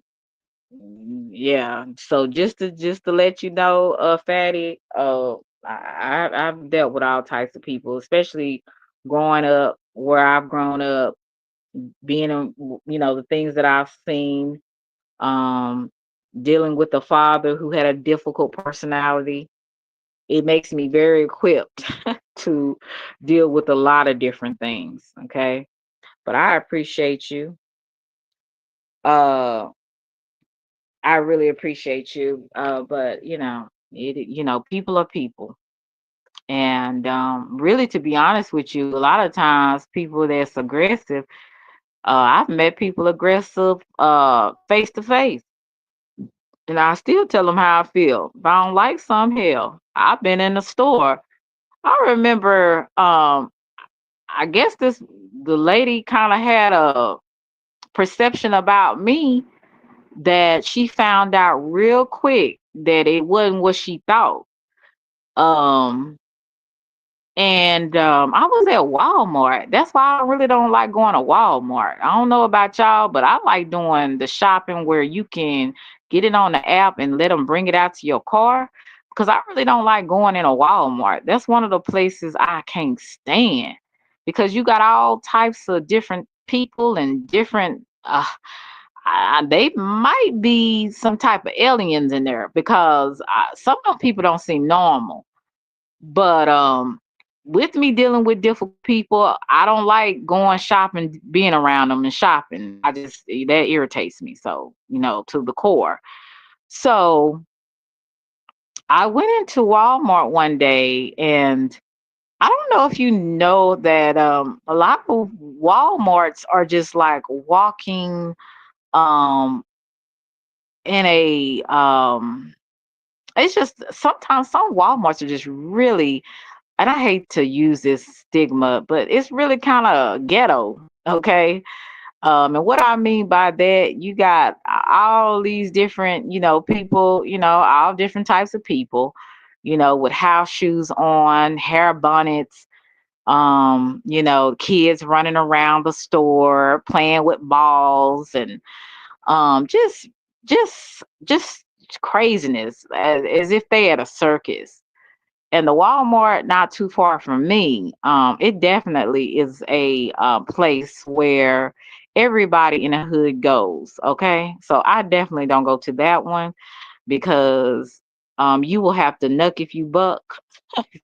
yeah. So just to let you know, Fatty, I've dealt with all types of people, especially growing up where I've grown up, being in, the things that I've seen, um, dealing with a father who had a difficult personality. It makes me very equipped to deal with a lot of different things. Okay. But I appreciate you. Uh, I really appreciate you. But people are people. And really, to be honest with you, a lot of times people that's aggressive, I've met people aggressive face to face. And I still tell them how I feel. If I don't like some, hell, I've been in the store. I remember, I guess the lady kind of had a perception about me that she found out real quick that it wasn't what she thought. Um, and I was at Walmart. That's why I really don't like going to Walmart. I don't know about y'all, but I like doing the shopping where you can get it on the app and let them bring it out to your car. Because I really don't like going in a Walmart. That's one of the places I can't stand because you got all types of different people and different. They might be some type of aliens in there because some of people don't seem normal. But with me dealing with different people, I don't like going shopping, being around them and shopping. That irritates me. So, to the core. So I went into Walmart one day and I don't know if you know that a lot of Walmarts are just like walking um in a it's just sometimes some Walmarts are just really, and I hate to use this stigma, but it's really kind of ghetto. Okay. And what I mean by that, you got all these different, people, all different types of people, with house shoes on, hair bonnets, kids running around the store, playing with balls and just craziness as if they at a circus. And the Walmart not too far from me, it definitely is a place where everybody in the hood goes. Okay, so I definitely don't go to that one because you will have to nuck if you buck.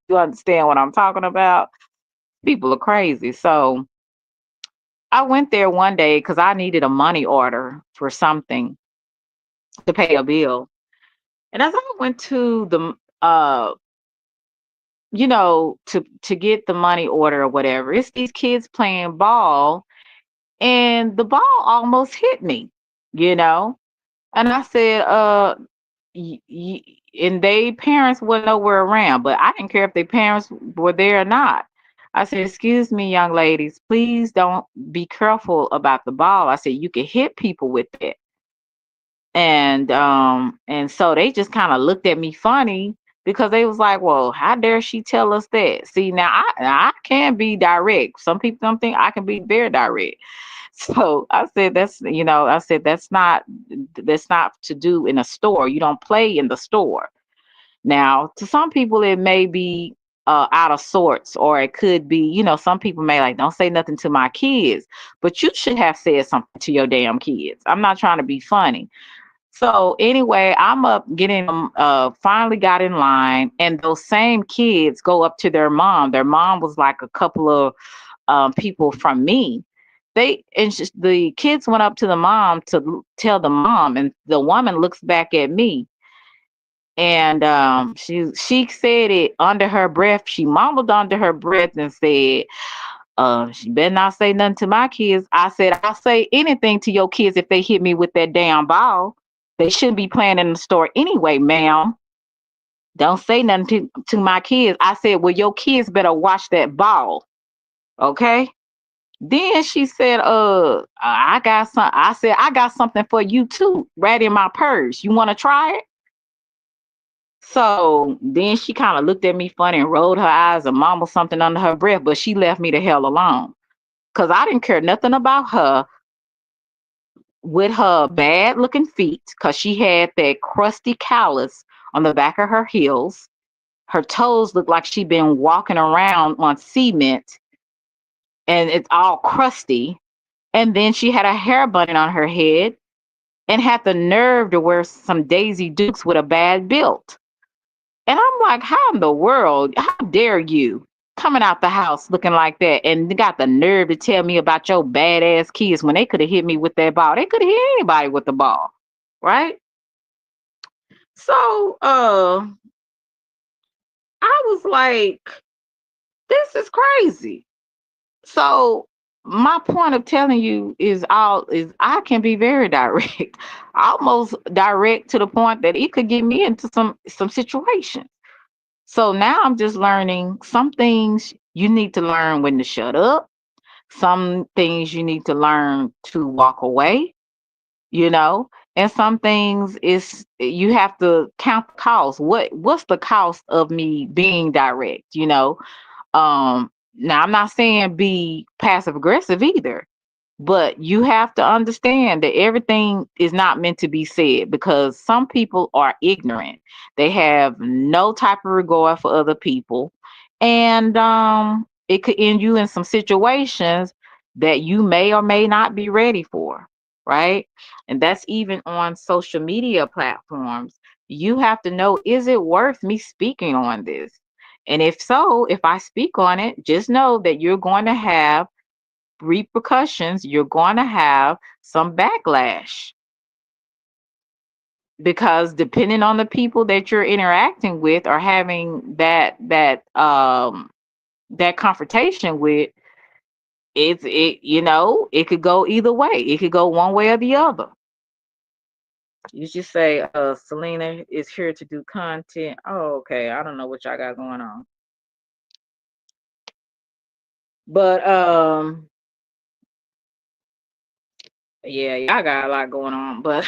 You understand what I'm talking about? People are crazy. So I went there one day because I needed a money order for something to pay a bill. And as I went to the to get the money order or whatever, it's these kids playing ball and the ball almost hit me, you know. And I said, and they parents were nowhere around, but I didn't care if their parents were there or not. I said, excuse me, young ladies, please don't be careful about the ball. I said, you can hit people with it. And so they just kind of looked at me funny because they was like, well, how dare she tell us that? See, now I can be direct. Some people don't think I can be very direct. So I said that's not to do in a store. You don't play in the store. Now, to some people it may be out of sorts, or it could be, some people may like, don't say nothing to my kids, but you should have said something to your damn kids. I'm not trying to be funny. So anyway, I'm up getting them, finally got in line, and those same kids go up to their mom. Their mom was like a couple of people from me. The kids went up to the mom to tell the mom, and the woman looks back at me, and she said it under her breath. She mumbled under her breath and said, she better not say nothing to my kids. I said, I'll say anything to your kids if they hit me with that damn ball. They shouldn't be playing in the store anyway, ma'am. Don't say nothing to my kids. I said, well, your kids better watch that ball. Okay. Then she said, I got some. I said, I got something for you too, right in my purse. You want to try it? So then she kind of looked at me funny and rolled her eyes and mumbled something under her breath, but she left me the hell alone. Cause I didn't care nothing about her with her bad looking feet, cause she had that crusty callus on the back of her heels. Her toes looked like she'd been walking around on cement and it's all crusty. And then she had a hair bun on her head and had the nerve to wear some Daisy Dukes with a bad build. And I'm like, how in the world? How dare you coming out the house looking like that? And you got the nerve to tell me about your badass kids when they could have hit me with that ball. They could have hit anybody with the ball, right? So I was like, this is crazy. So my point of telling you is I can be very direct, almost direct to the point that it could get me into some situations. So now I'm just learning some things you need to learn when to shut up. Some things you need to learn to walk away, you know, and some things is you have to count the cost. What's the cost of me being direct, you know? Now I'm not saying be passive aggressive either, but you have to understand that everything is not meant to be said because some people are ignorant. They have no type of regard for other people. And it could end you in some situations that you may or may not be ready for, right? And that's even on social media platforms. You have to know, is it worth me speaking on this? And if so, if I speak on it, just know that you're going to have repercussions, you're going to have some backlash because depending on the people that you're interacting with or having that confrontation with, it you know, it could go either way. It could go one way or the other. You just say Selena is here to do content. Oh, okay. I don't know what y'all got going on. But yeah, y'all got a lot going on, but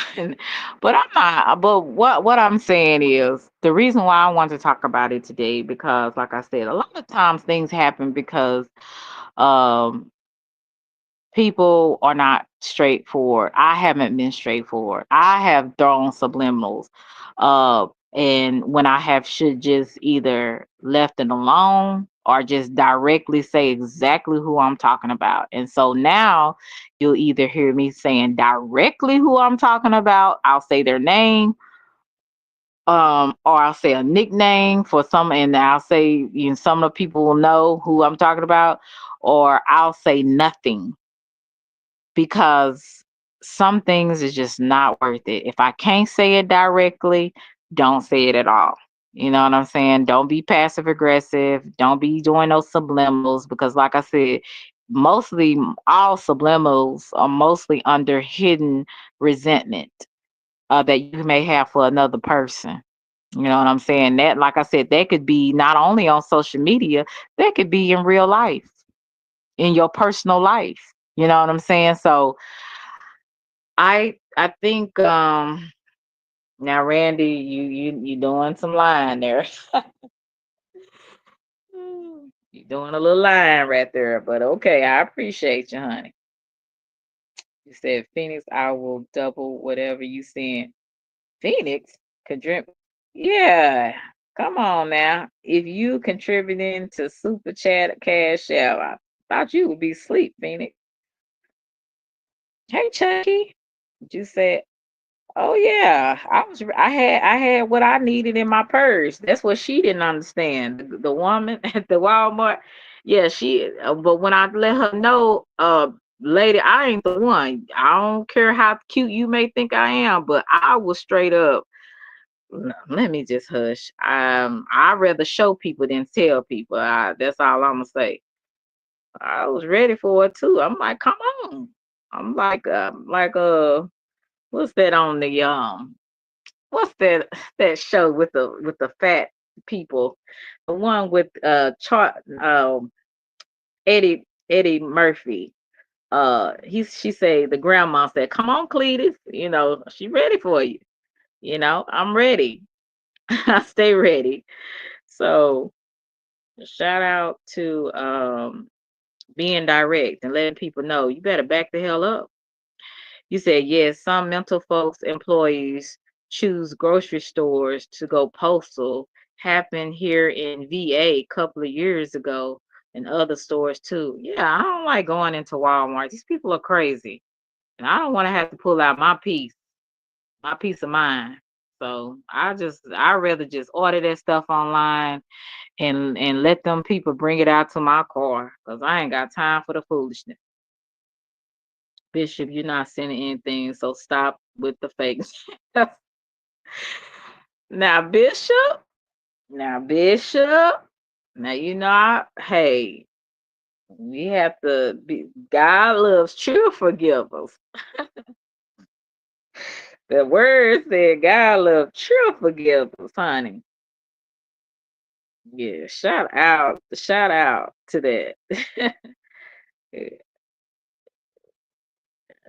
but I'm not. But what I'm saying is the reason why I want to talk about it today because, like I said, a lot of times things happen because um people are not straightforward. I haven't been straightforward. I have thrown subliminals, uh, and when I have should just either left it alone or just directly say exactly who I'm talking about. And so now you'll either hear me saying directly who I'm talking about. I'll say their name, or I'll say a nickname for some, and I'll say, you know, some of the people will know who I'm talking about, or I'll say nothing because some things is just not worth it. If I can't say it directly, don't say it at all. You know what I'm saying? Don't be passive aggressive. Don't be doing those subliminals because, like I said, mostly all subliminals are mostly under hidden resentment that you may have for another person. You know what I'm saying? That, like I said, that could be not only on social media, that could be in real life, in your personal life. You know what I'm saying? So I think now Randy, you doing some lying there. You doing a little lying right there, but okay, I appreciate you, honey. You said Phoenix, I will double whatever you saying. Phoenix contribute. Yeah, come on now. If you contributing to Super Chat or Cash App, I thought you would be asleep, Phoenix. Hey Chucky, you said, oh yeah, I had what I needed in my purse. That's what she didn't understand. The woman at the Walmart, yeah, she. But when I let her know, lady, I ain't the one. I don't care how cute you may think I am, but I was straight up. "No, let me just hush. I rather show people than tell people. That's all I'm gonna say. I was ready for it too. I'm like, come on. I'm like, what's that on the what's that show with the fat people? The one with Eddie Murphy. She say the grandma said, "Come on, Cletus, she ready for you. I'm ready. I stay ready." So shout out to being direct and letting people know you better back the hell up. You said, yes, some mental folks employees choose grocery stores to go postal. Happened here in VA a couple of years ago and other stores too. Yeah, I don't like going into Walmart. These people are crazy. And I don't want to have to pull out my peace of mind. So I rather just order that stuff online and let them people bring it out to my car because I ain't got time for the foolishness. Bishop, you're not sending anything, so stop with the fake. now, Bishop, now, Bishop, now, hey, we have to be, God loves true forgivers. The word said God loves true forgivers, honey. Yeah, shout out to that.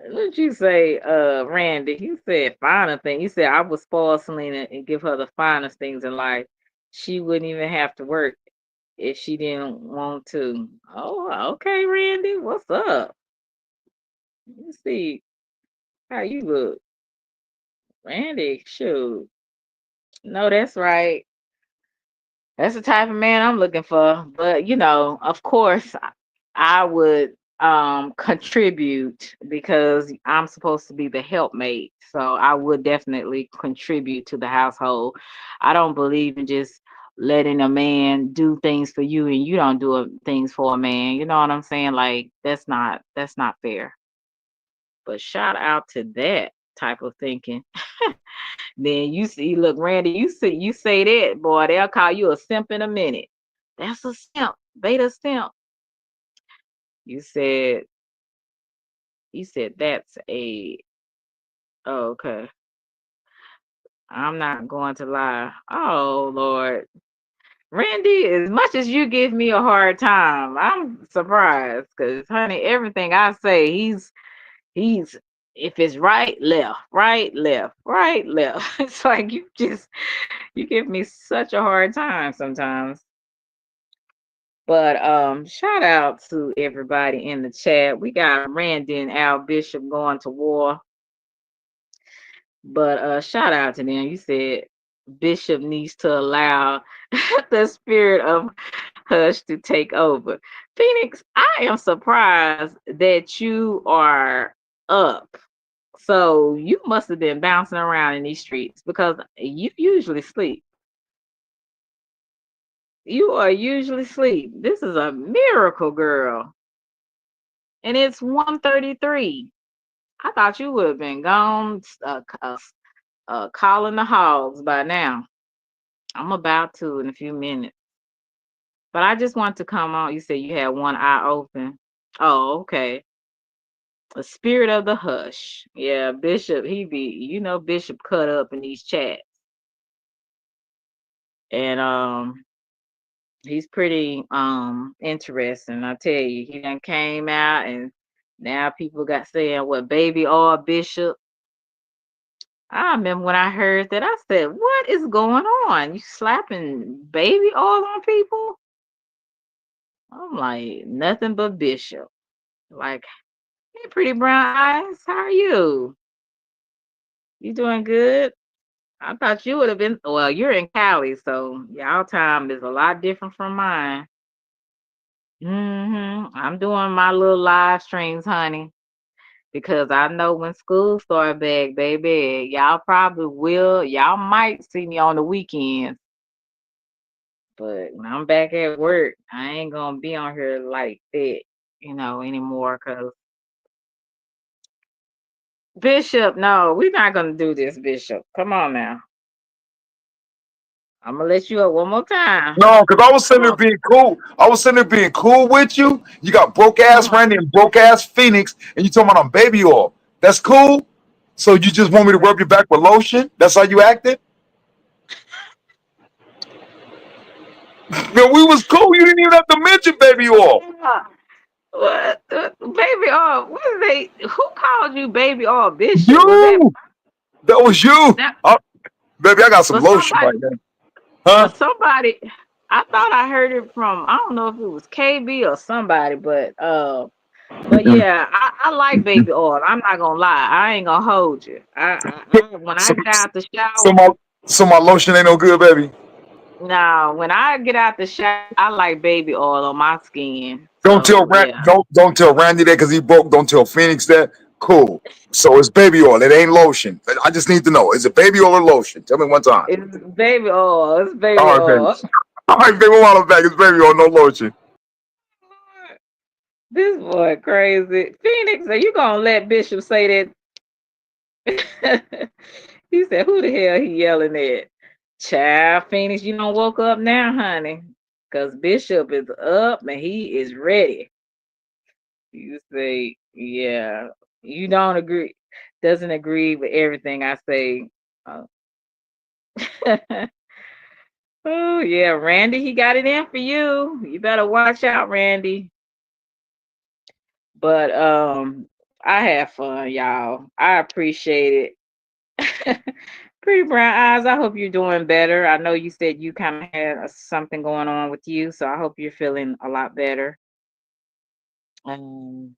What did you say, Randy? You said finer thing. You said I would spoil Selena and give her the finest things in life. She wouldn't even have to work if she didn't want to. Oh, okay, Randy. What's up? Let's see how you look. Randy, shoot. No, that's right. That's the type of man I'm looking for. But of course, I would contribute because I'm supposed to be the helpmate. So I would definitely contribute to the household. I don't believe in just letting a man do things for you and you don't do things for a man. You know what I'm saying? Like that's not fair. But shout out to that type of thinking. Then you see, look, Randy, you say that, boy, they'll call you a simp in a minute. That's a simp, beta simp. You said you said that's a oh, okay. I'm not going to lie. Oh Lord. Randy, as much as you give me a hard time, I'm surprised because honey, everything I say, he's if it's right, left, right, left, right, left. It's like you give me such a hard time sometimes. But shout out to everybody in the chat. We got Randy and Al Bishop going to war. But shout out to them. You said Bishop needs to allow the spirit of hush to take over. Phoenix, I am surprised that you are up. So you must have been bouncing around in these streets because you usually sleep. You are usually asleep. This is a miracle, girl. And it's 1:33. I thought you would have been gone calling the hogs by now. I'm about to in a few minutes. But I just want to come on. You said you had one eye open. Oh, okay. The spirit of the hush. Yeah, Bishop, Bishop cut up in these chats. And he's pretty interesting. I tell you, he done came out and now people got saying what baby oil Bishop. I remember when I heard that, I said, "What is going on? You slapping baby oil on people?" I'm like, nothing but Bishop. Like, hey, pretty brown eyes, how are you? You doing good? I thought you would have been. Well, you're in Cali, so y'all time is a lot different from mine. I'm doing my little live streams, honey, because I know when school start back, baby, y'all probably will. Y'all might see me on the weekends. But when I'm back at work, I ain't gonna be on here like that, anymore. Cause Bishop, no, we're not gonna do this, Bishop. Come on now. I'm gonna let you up one more time. No, because I was sitting Come there on, being cool. I was sitting there being cool with you. You got broke come ass on. Randy and broke ass Phoenix, and you talking about I'm baby oil. That's cool. So you just want me to rub your back with lotion? That's how you acted? Man, we was cool. You didn't even have to mention baby oil. What? Baby oil? What is they? Who called you baby oil, Bishop? Was You. That was you. that Baby, I got some was lotion somebody? right now. Huh? Was somebody? I thought I heard it from. I don't know if it was KB or somebody, but yeah, I like baby oil. I'm not gonna lie. I ain't gonna hold you. When I So, get out the so shower, my so my lotion ain't no good, baby. now when I get out the shower, I like baby oil on my skin. Don't tell So yeah. don't tell Randy that because he broke. Don't tell Phoenix that. Cool. So it's baby oil. It ain't lotion. I just need to know. Is it baby oil or lotion? Tell me one time. It's baby oil. It's All baby right, baby. oil. All right, baby. While I'm back, it's baby oil, no lotion. This boy crazy. Phoenix, are you gonna let Bishop say that? He said, "Who the hell he yelling at?" Child, Phoenix, you don't woke up now, honey, cause Bishop is up and he is ready. You say, yeah, you don't agree, doesn't agree with everything I say. Uh, oh yeah, Randy, he got it in for you. You better watch out, Randy. But I had fun, y'all. I appreciate it. Pretty brown eyes. I hope you're doing better. I know you said you kind of had something going on with you, so I hope you're feeling a lot better. Um,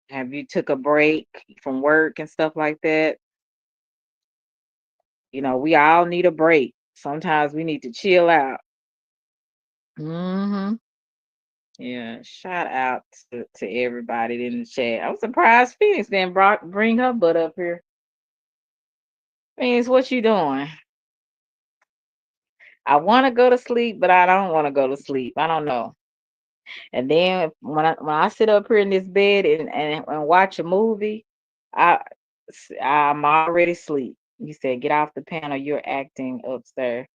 have you took a break from work and stuff like that? You know, we all need a break. Sometimes we need to chill out. Hmm. Yeah, shout out to everybody in the chat. I'm surprised Phoenix didn't bring her butt up here. Phoenix, what you doing? I want to go to sleep, but I don't want to go to sleep. I don't know. And then when I sit up here in this bed and watch a movie, I I'm already asleep. You said get off the panel. You're acting upstairs.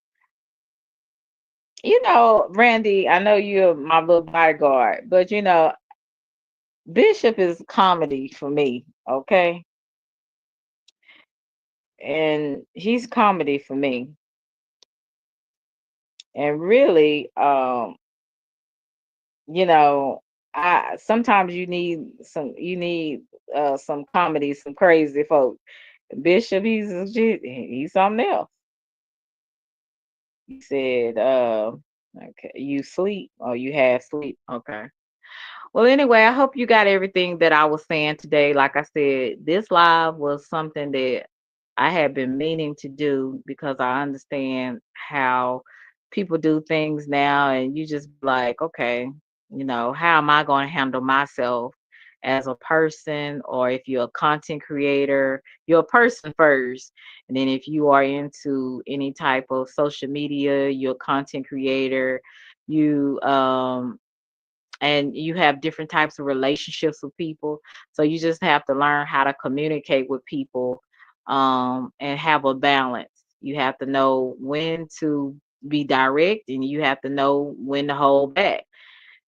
You know, Randy. I know you're my little bodyguard, but you know, Bishop is comedy for me. Okay, and he's comedy for me. And really, you know, I sometimes you need some comedy, some crazy folk. Bishop, he's something else. He said, okay, you sleep or you have sleep. Okay. Well, anyway, I hope you got everything that I was saying today. Like I said, this live was something that I had been meaning to do because I understand how people do things now, and you just be like, okay, you know, how am I going to handle myself as a person? Or if you're a content creator, you're a person first. And then if you are into any type of social media, you're a content creator, you and you have different types of relationships with people. So you just have to learn how to communicate with people and have a balance. You have to know when to be direct and you have to know when to hold back.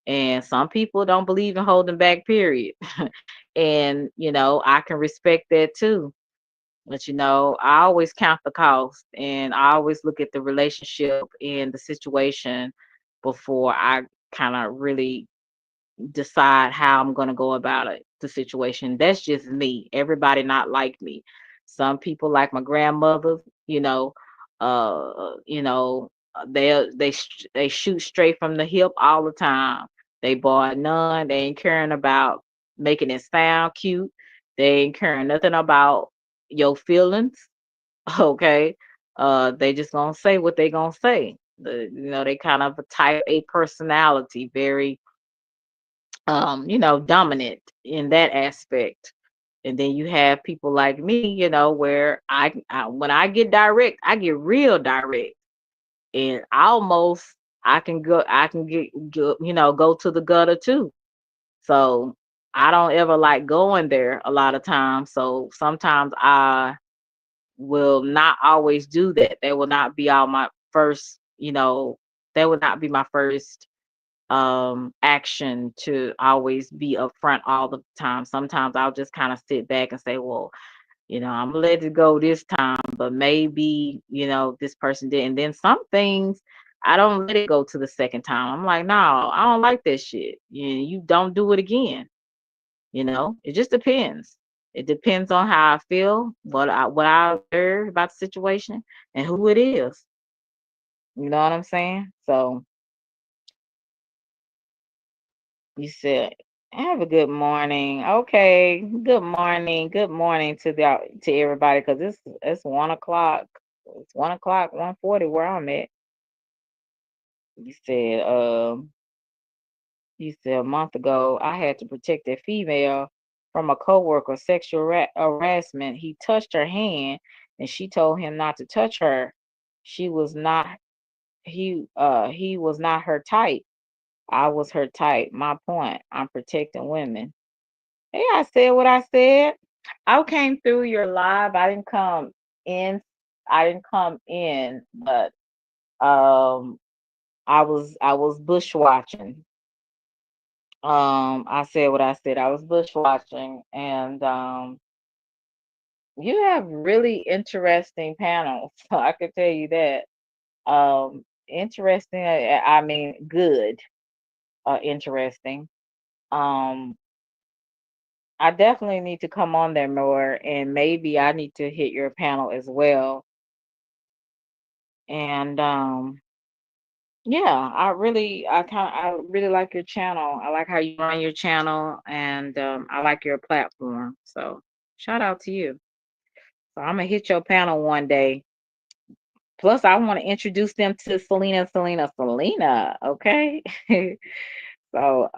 And some people don't believe in holding back, period. And, you know, I can respect that too. But, you know, I always count the cost and I always look at the relationship and the situation before I kind of really decide how I'm going to go about it, the situation. That's just me. Everybody not like me. Some people like my grandmother, they shoot straight from the hip all the time. They bar none. They ain't caring about making it sound cute. They ain't caring nothing about your feelings. Okay. They just gonna say what they gonna say. They kind of a type A personality, very dominant in that aspect. And then you have people like me, where I when I get direct, I get real direct, and I can go to the gutter too. So I don't ever like going there a lot of times. So sometimes I will not always do that. That will not be all my first, that would not be my first action to always be upfront all the time. Sometimes I'll just kind of sit back and say, well, I'm gonna let it go this time, but maybe, this person did. And then some things I don't let it go to the second time. I'm like, no, I don't like that shit. You don't do it again. It just depends. It depends on how I feel, what I observe about the situation, and who it is. You know what I'm saying? So you said, have a good morning. Okay, good morning. Good morning to everybody, because it's 1 o'clock. It's 1 o'clock, 1:40 where I'm at. You said, a month ago I had to protect a female from a coworker sexual harassment. He touched her hand, and she told him not to touch her. She was not he was not her type. I was her type. My point. I'm protecting women. Hey, I said what I said. I came through your live. In. I didn't come in, but I was bush watching. I said what I said. I was bush watching, and you have really interesting panels. So I could tell you that. Interesting. I mean, good. Interesting. Um, I definitely need to come on there more, and maybe I need to hit your panel as well. And yeah, I really like your channel. I like how you run your channel, and I like your platform. So shout out to you. So I'm gonna hit your panel one day. Plus, I want to introduce them to Selena, Selena, Selena. Okay. So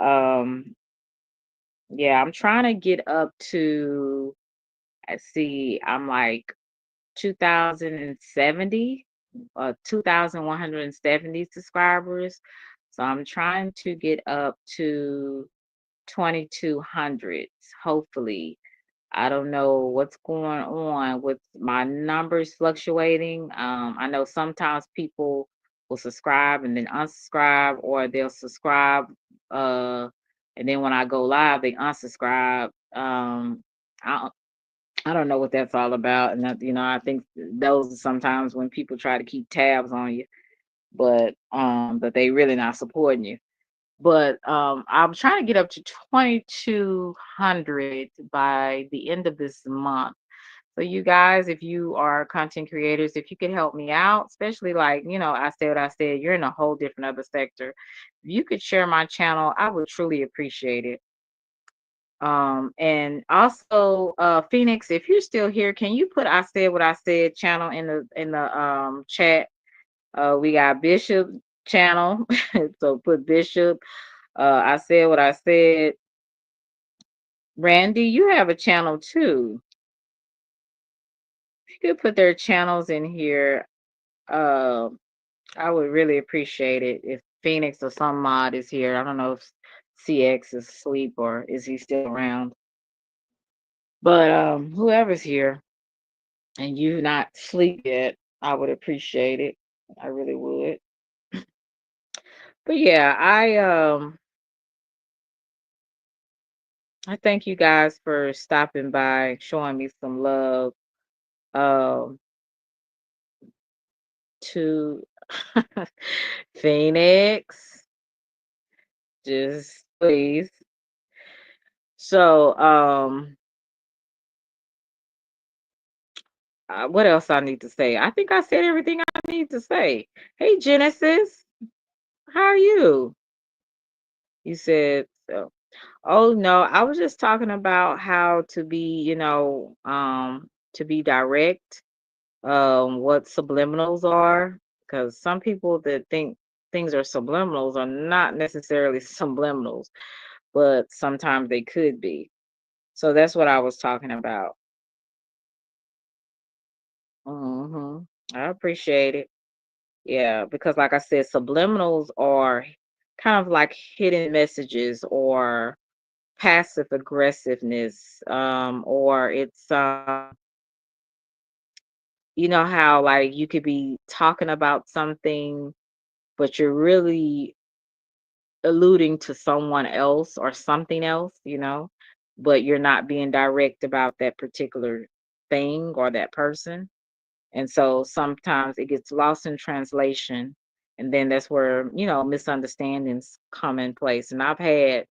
yeah, I'm trying to get up to. Let's see, I'm like 2070, 2,170 subscribers. So I'm trying to get up to 2,200, hopefully. I don't know what's going on with my numbers fluctuating. I know sometimes people will subscribe and then unsubscribe, or they'll subscribe, uh, and then when I go live, they unsubscribe. I I don't know what that's all about, and I think those are sometimes when people try to keep tabs on you, but they really not supporting you. But I'm trying to get up to 2,200 by the end of this month. So you guys, if you are content creators, if you could help me out, especially like, I said what I said, you're in a whole different other sector. If you could share my channel, I would truly appreciate it. And also, Phoenix, if you're still here, can you put I said what I said channel in the chat? We got Bishop channel. So put Bishop. I said what I said. Randy, you have a channel too. If you could put their channels in here, uh, I would really appreciate it if Phoenix or some mod is here. I don't know if CX is asleep or is he still around. But whoever's here and you not sleep yet, I would appreciate it. I really would. But yeah, I thank you guys for stopping by, showing me some love. Um to Phoenix, just please. So what else I need to say? I think I said everything I need to say. Hey Genesis, how are you? You said so. Oh no, I was just talking about how to be, to be direct, what subliminals are, because some people that think things are subliminals are not necessarily subliminals, but sometimes they could be. So that's what I was talking about. hmm I appreciate it. Yeah, because like I said, subliminals are kind of like hidden messages or passive aggressiveness, or it's how like you could be talking about something, but you're really alluding to someone else or something else, but you're not being direct about that particular thing or that person. And so sometimes it gets lost in translation. And then that's where, misunderstandings come in place. And I've had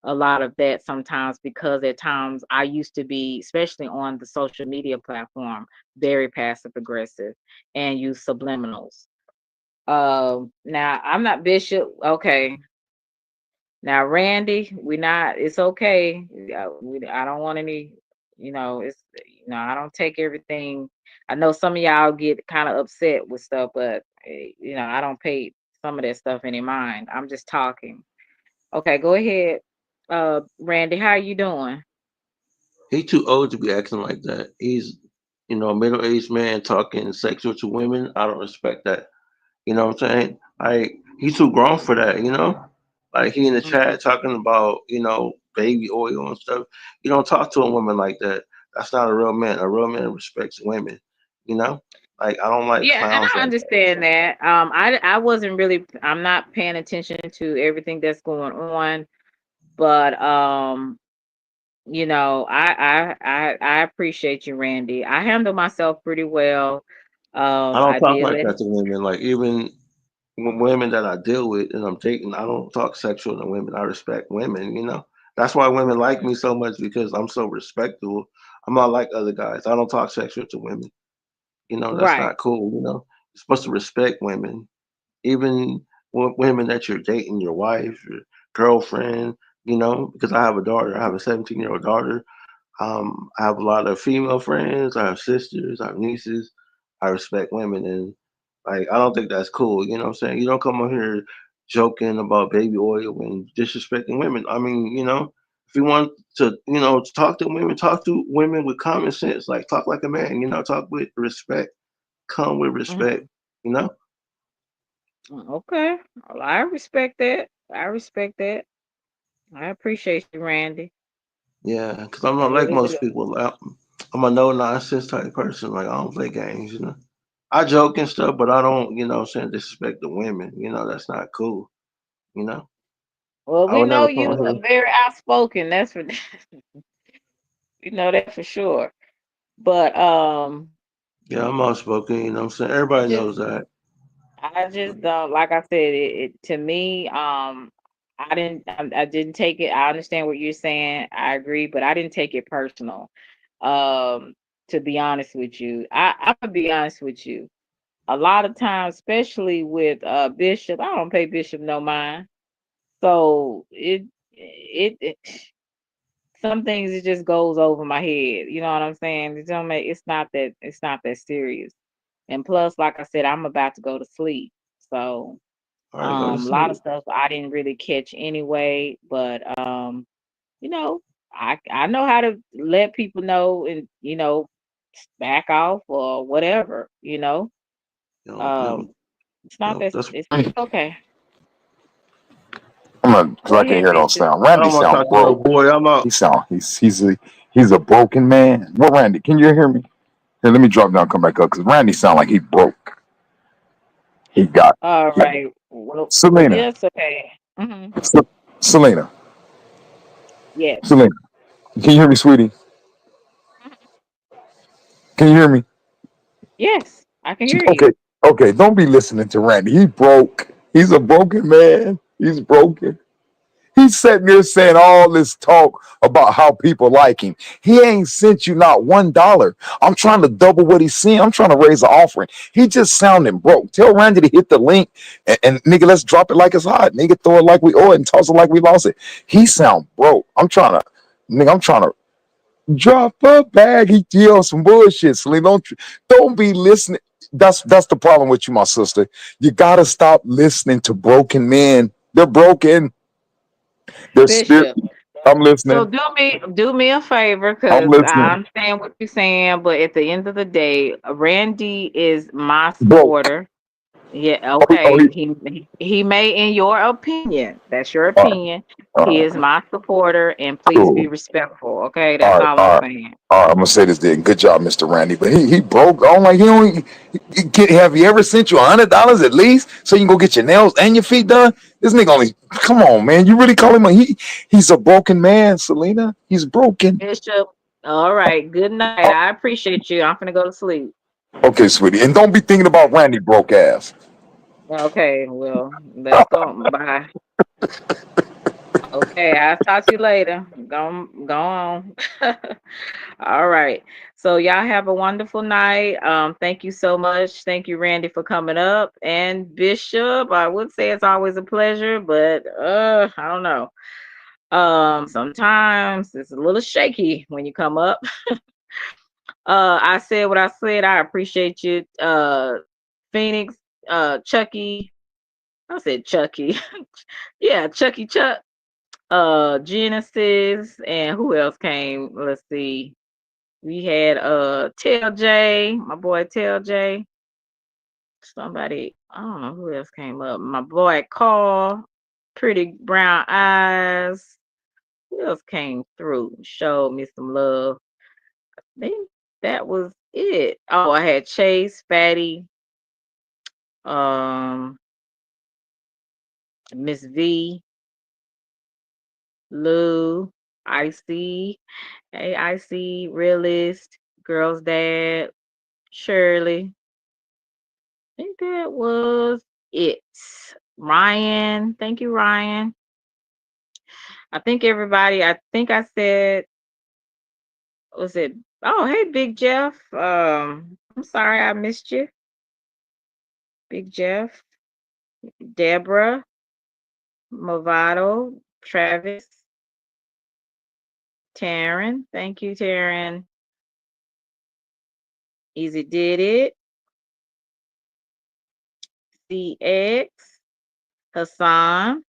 a lot of that sometimes because at times I used to be, especially on the social media platform, very passive aggressive and use subliminals. Now I'm not Bishop. Okay. Now Randy, we not. It's okay. I don't want any. It's I don't take everything. I know some of y'all get kind of upset with stuff, but I don't pay some of that stuff any mind. I'm just talking. Okay, go ahead, Randy. How are you doing? He too old to be acting like that. He's, a middle-aged man talking sexual to women. I don't respect that. You know what I'm saying? Like he's too grown for that. Like he in the Mhm. chat talking about baby oil and stuff. You don't talk to a woman like that. That's not a real man. A real man respects women. You know, like I don't like Yeah, and clowns I like that. understand that. I wasn't really. I'm not paying attention to everything that's going on, but I appreciate you, Randy. I handle myself pretty well. I don't I talk did like let that to women. Like even women that I deal with and I'm dating, I don't talk sexual to women. I respect women. That's why women like me so much because I'm so respectable. I'm not like other guys. I don't talk sexual to women. That's right. not cool. You're supposed to respect women, even women that you're dating, your wife, your girlfriend. Because I have a daughter. I have a 17-year-old daughter. I have a lot of female friends. I have sisters. I have nieces. I respect women, and like I don't think that's cool. You know what I'm saying? You don't come on here joking about baby oil and disrespecting women. I mean, if you want to, talk to women with common sense. Like talk like a man. Talk with respect. Come with respect. Mhm. You know? Okay. Well, I respect that. I respect that. I appreciate you, Randy. Yeah, because I'm I not like really most do. people. I'm a no nonsense type person. Like I don't play games. I joke and stuff, but I don't, saying disrespect the women. That's not cool. You know, Well, I we would know never come you on are here. very outspoken. That's for we know that for sure. But Yeah, I'm outspoken. You know what I'm saying? I Everybody just knows that. I just don't like I said it to me. I didn't take it. I understand what you're saying. I agree, but I didn't take it personal. Um, to be honest with you, I'm gonna be honest with you. A lot of times, especially with Bishop, I don't pay Bishop no mind. So it some things it just goes over my head. You know what I'm saying? It don't make it's not that serious. And plus, like I said, I'm about to go to sleep. So All right, go to a lot of sleep. stuff I didn't really catch anyway, but you know, I know how to let people know and back off or whatever. You Um it's not that that's. it's okay. I'm not because Go I can ahead, hear no Bishop. sound. I Randy don't want to sound talk to no broke. boy. I'm out. He's a broken man. What Randy? Can you hear me? Here, let me drop down, come back up because Randy sound like he broke. He got All like right. Well, Selena. yes, okay. Se- Selena. Yes. Selena. Can you hear me, sweetie? Mhm. Can you hear me? Yes, I can hear Okay. you. Okay. Don't be listening to Randy. He broke. He's a broken man. He's broken. He's sitting there saying all this talk about how people like him. He ain't sent you not $1. I'm trying to double what he's saying. I'm trying to raise an offering. He just sounding broke. Tell Randy to hit the link and nigga, let's drop it like it's hot. Nigga, throw it like we owe it and toss it like we lost it. He sound broke. I'm trying to drop a bag. He yelled some bullshit. Selena, don't be listening. That's the problem with you, my sister. You gotta stop listening to broken men. They're broken. They're spirit. Bishop. I'm So listening. do me a favor I'm because I listening. understand what you're saying, but at the end of the day, Randy is my Broke. supporter. Yeah, Oh, okay. He may, in your opinion, that's your all right, opinion. all He right, is my supporter, and please be cool. respectful. Okay, All that's right, all all I'm right, saying. all right. I'm gonna say this then. Good job, Mr. Randy. But he broke. I'm like, have you ever sent you $100 at least so you can go get your nails and your feet done? This nigga only. Come on, man. You really call him he's a broken man, Selena. He's broken. Bishop. All right. Good night. I appreciate you. I'm gonna go to sleep. Okay, sweetie. And don't be thinking about Randy broke ass. Okay. Well, let's go. Bye. Okay. I'll talk to you later. Go on. All right. So y'all have a wonderful night. Thank you so much. Thank you, Randy, for coming up. And Bishop, I would say it's always a pleasure, but I don't know. Sometimes it's a little shaky when you come up. I said what I said. I appreciate you. Phoenix, Chucky. I said Chucky. Yeah, Chucky Chuck. Genesis, and who else came? Let's see. We had Tell J, my boy Tell J. Somebody, I don't know who else came up. My boy Carl, Pretty Brown Eyes. Who else came through? Showed me some love. I think that was it. Oh, I had Chase, Fatty, um, Miss V, Lou, Icy, hey Icy, Realist, Girl's Dad, Shirley. I think that was it. Ryan, thank you, Ryan. I think everybody, I think I said, was it? Oh, hey, Big Jeff. I'm sorry I missed you. Big Jeff, Deborah, Movado, Travis, Taryn. Thank you, Taryn. Easy did it. CX, Hassan.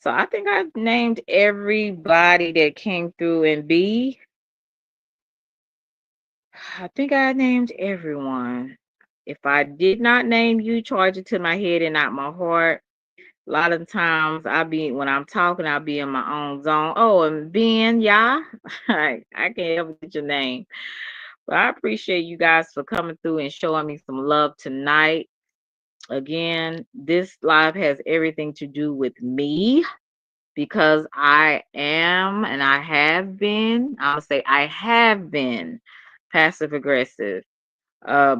So I think I named everybody that came through in B. I think I named everyone. If I did not name you, charge it to my head and not my heart. A lot of the times when I'm talking, I'll be in my own zone. Oh, and Ben, yeah. I can't ever get your name. But I appreciate you guys for coming through and showing me some love tonight. Again, this live has everything to do with me because I am and I have been, I'm gonna say I have been passive aggressive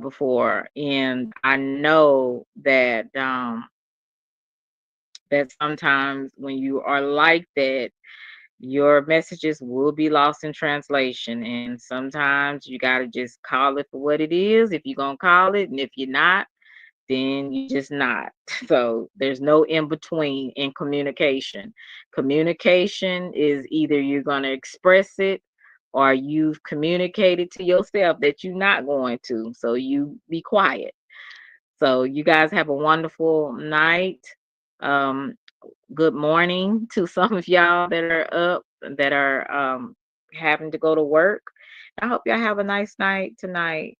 before, and I know that sometimes when you are like that, your messages will be lost in translation, and sometimes you got to just call it for what it is if you're gonna call it, and if you're not, then you just not. So there's no in between in communication. Communication is either you're going to express it or you've communicated to yourself that you're not going to. So you be quiet. So you guys have a wonderful night. Um, Good morning to some of y'all that are up, that are having to go to work. I hope y'all have a nice night tonight.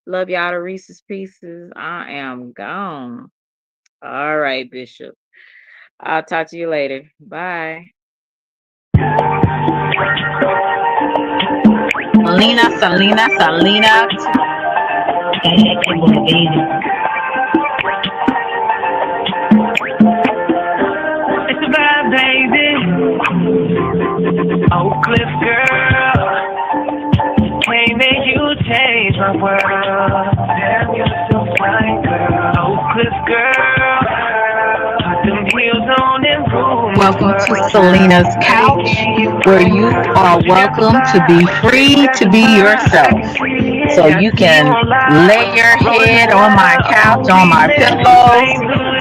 Love y'all to Reese's Pieces. I am gone. All right, Bishop. I'll talk to you later. Bye. Selena. It's a vibe, baby. Oak Cliff girl. Can't make you change my world. Damn, you're so fine, girl. Oak Cliff girl. Put them heels on and rule my Welcome to world. Selena's Couch, where you are welcome to be free to be yourself. So you can lay your head on my couch, on my pillows.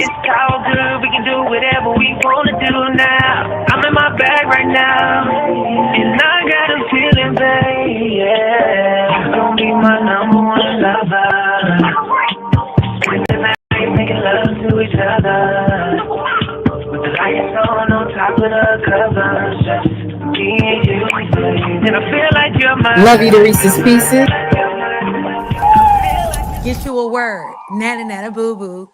It's all good, we can do whatever we wanna do now. I'm in my bag right now, and I got a feeling, babe, yeah. You're gonna be my number one lover. Spend the night making love to each other, with the lights on top of the covers, just me and you, babe. And I feel like you're my Love you to Reese's Pieces. Get you a word. Nana nana boo boo.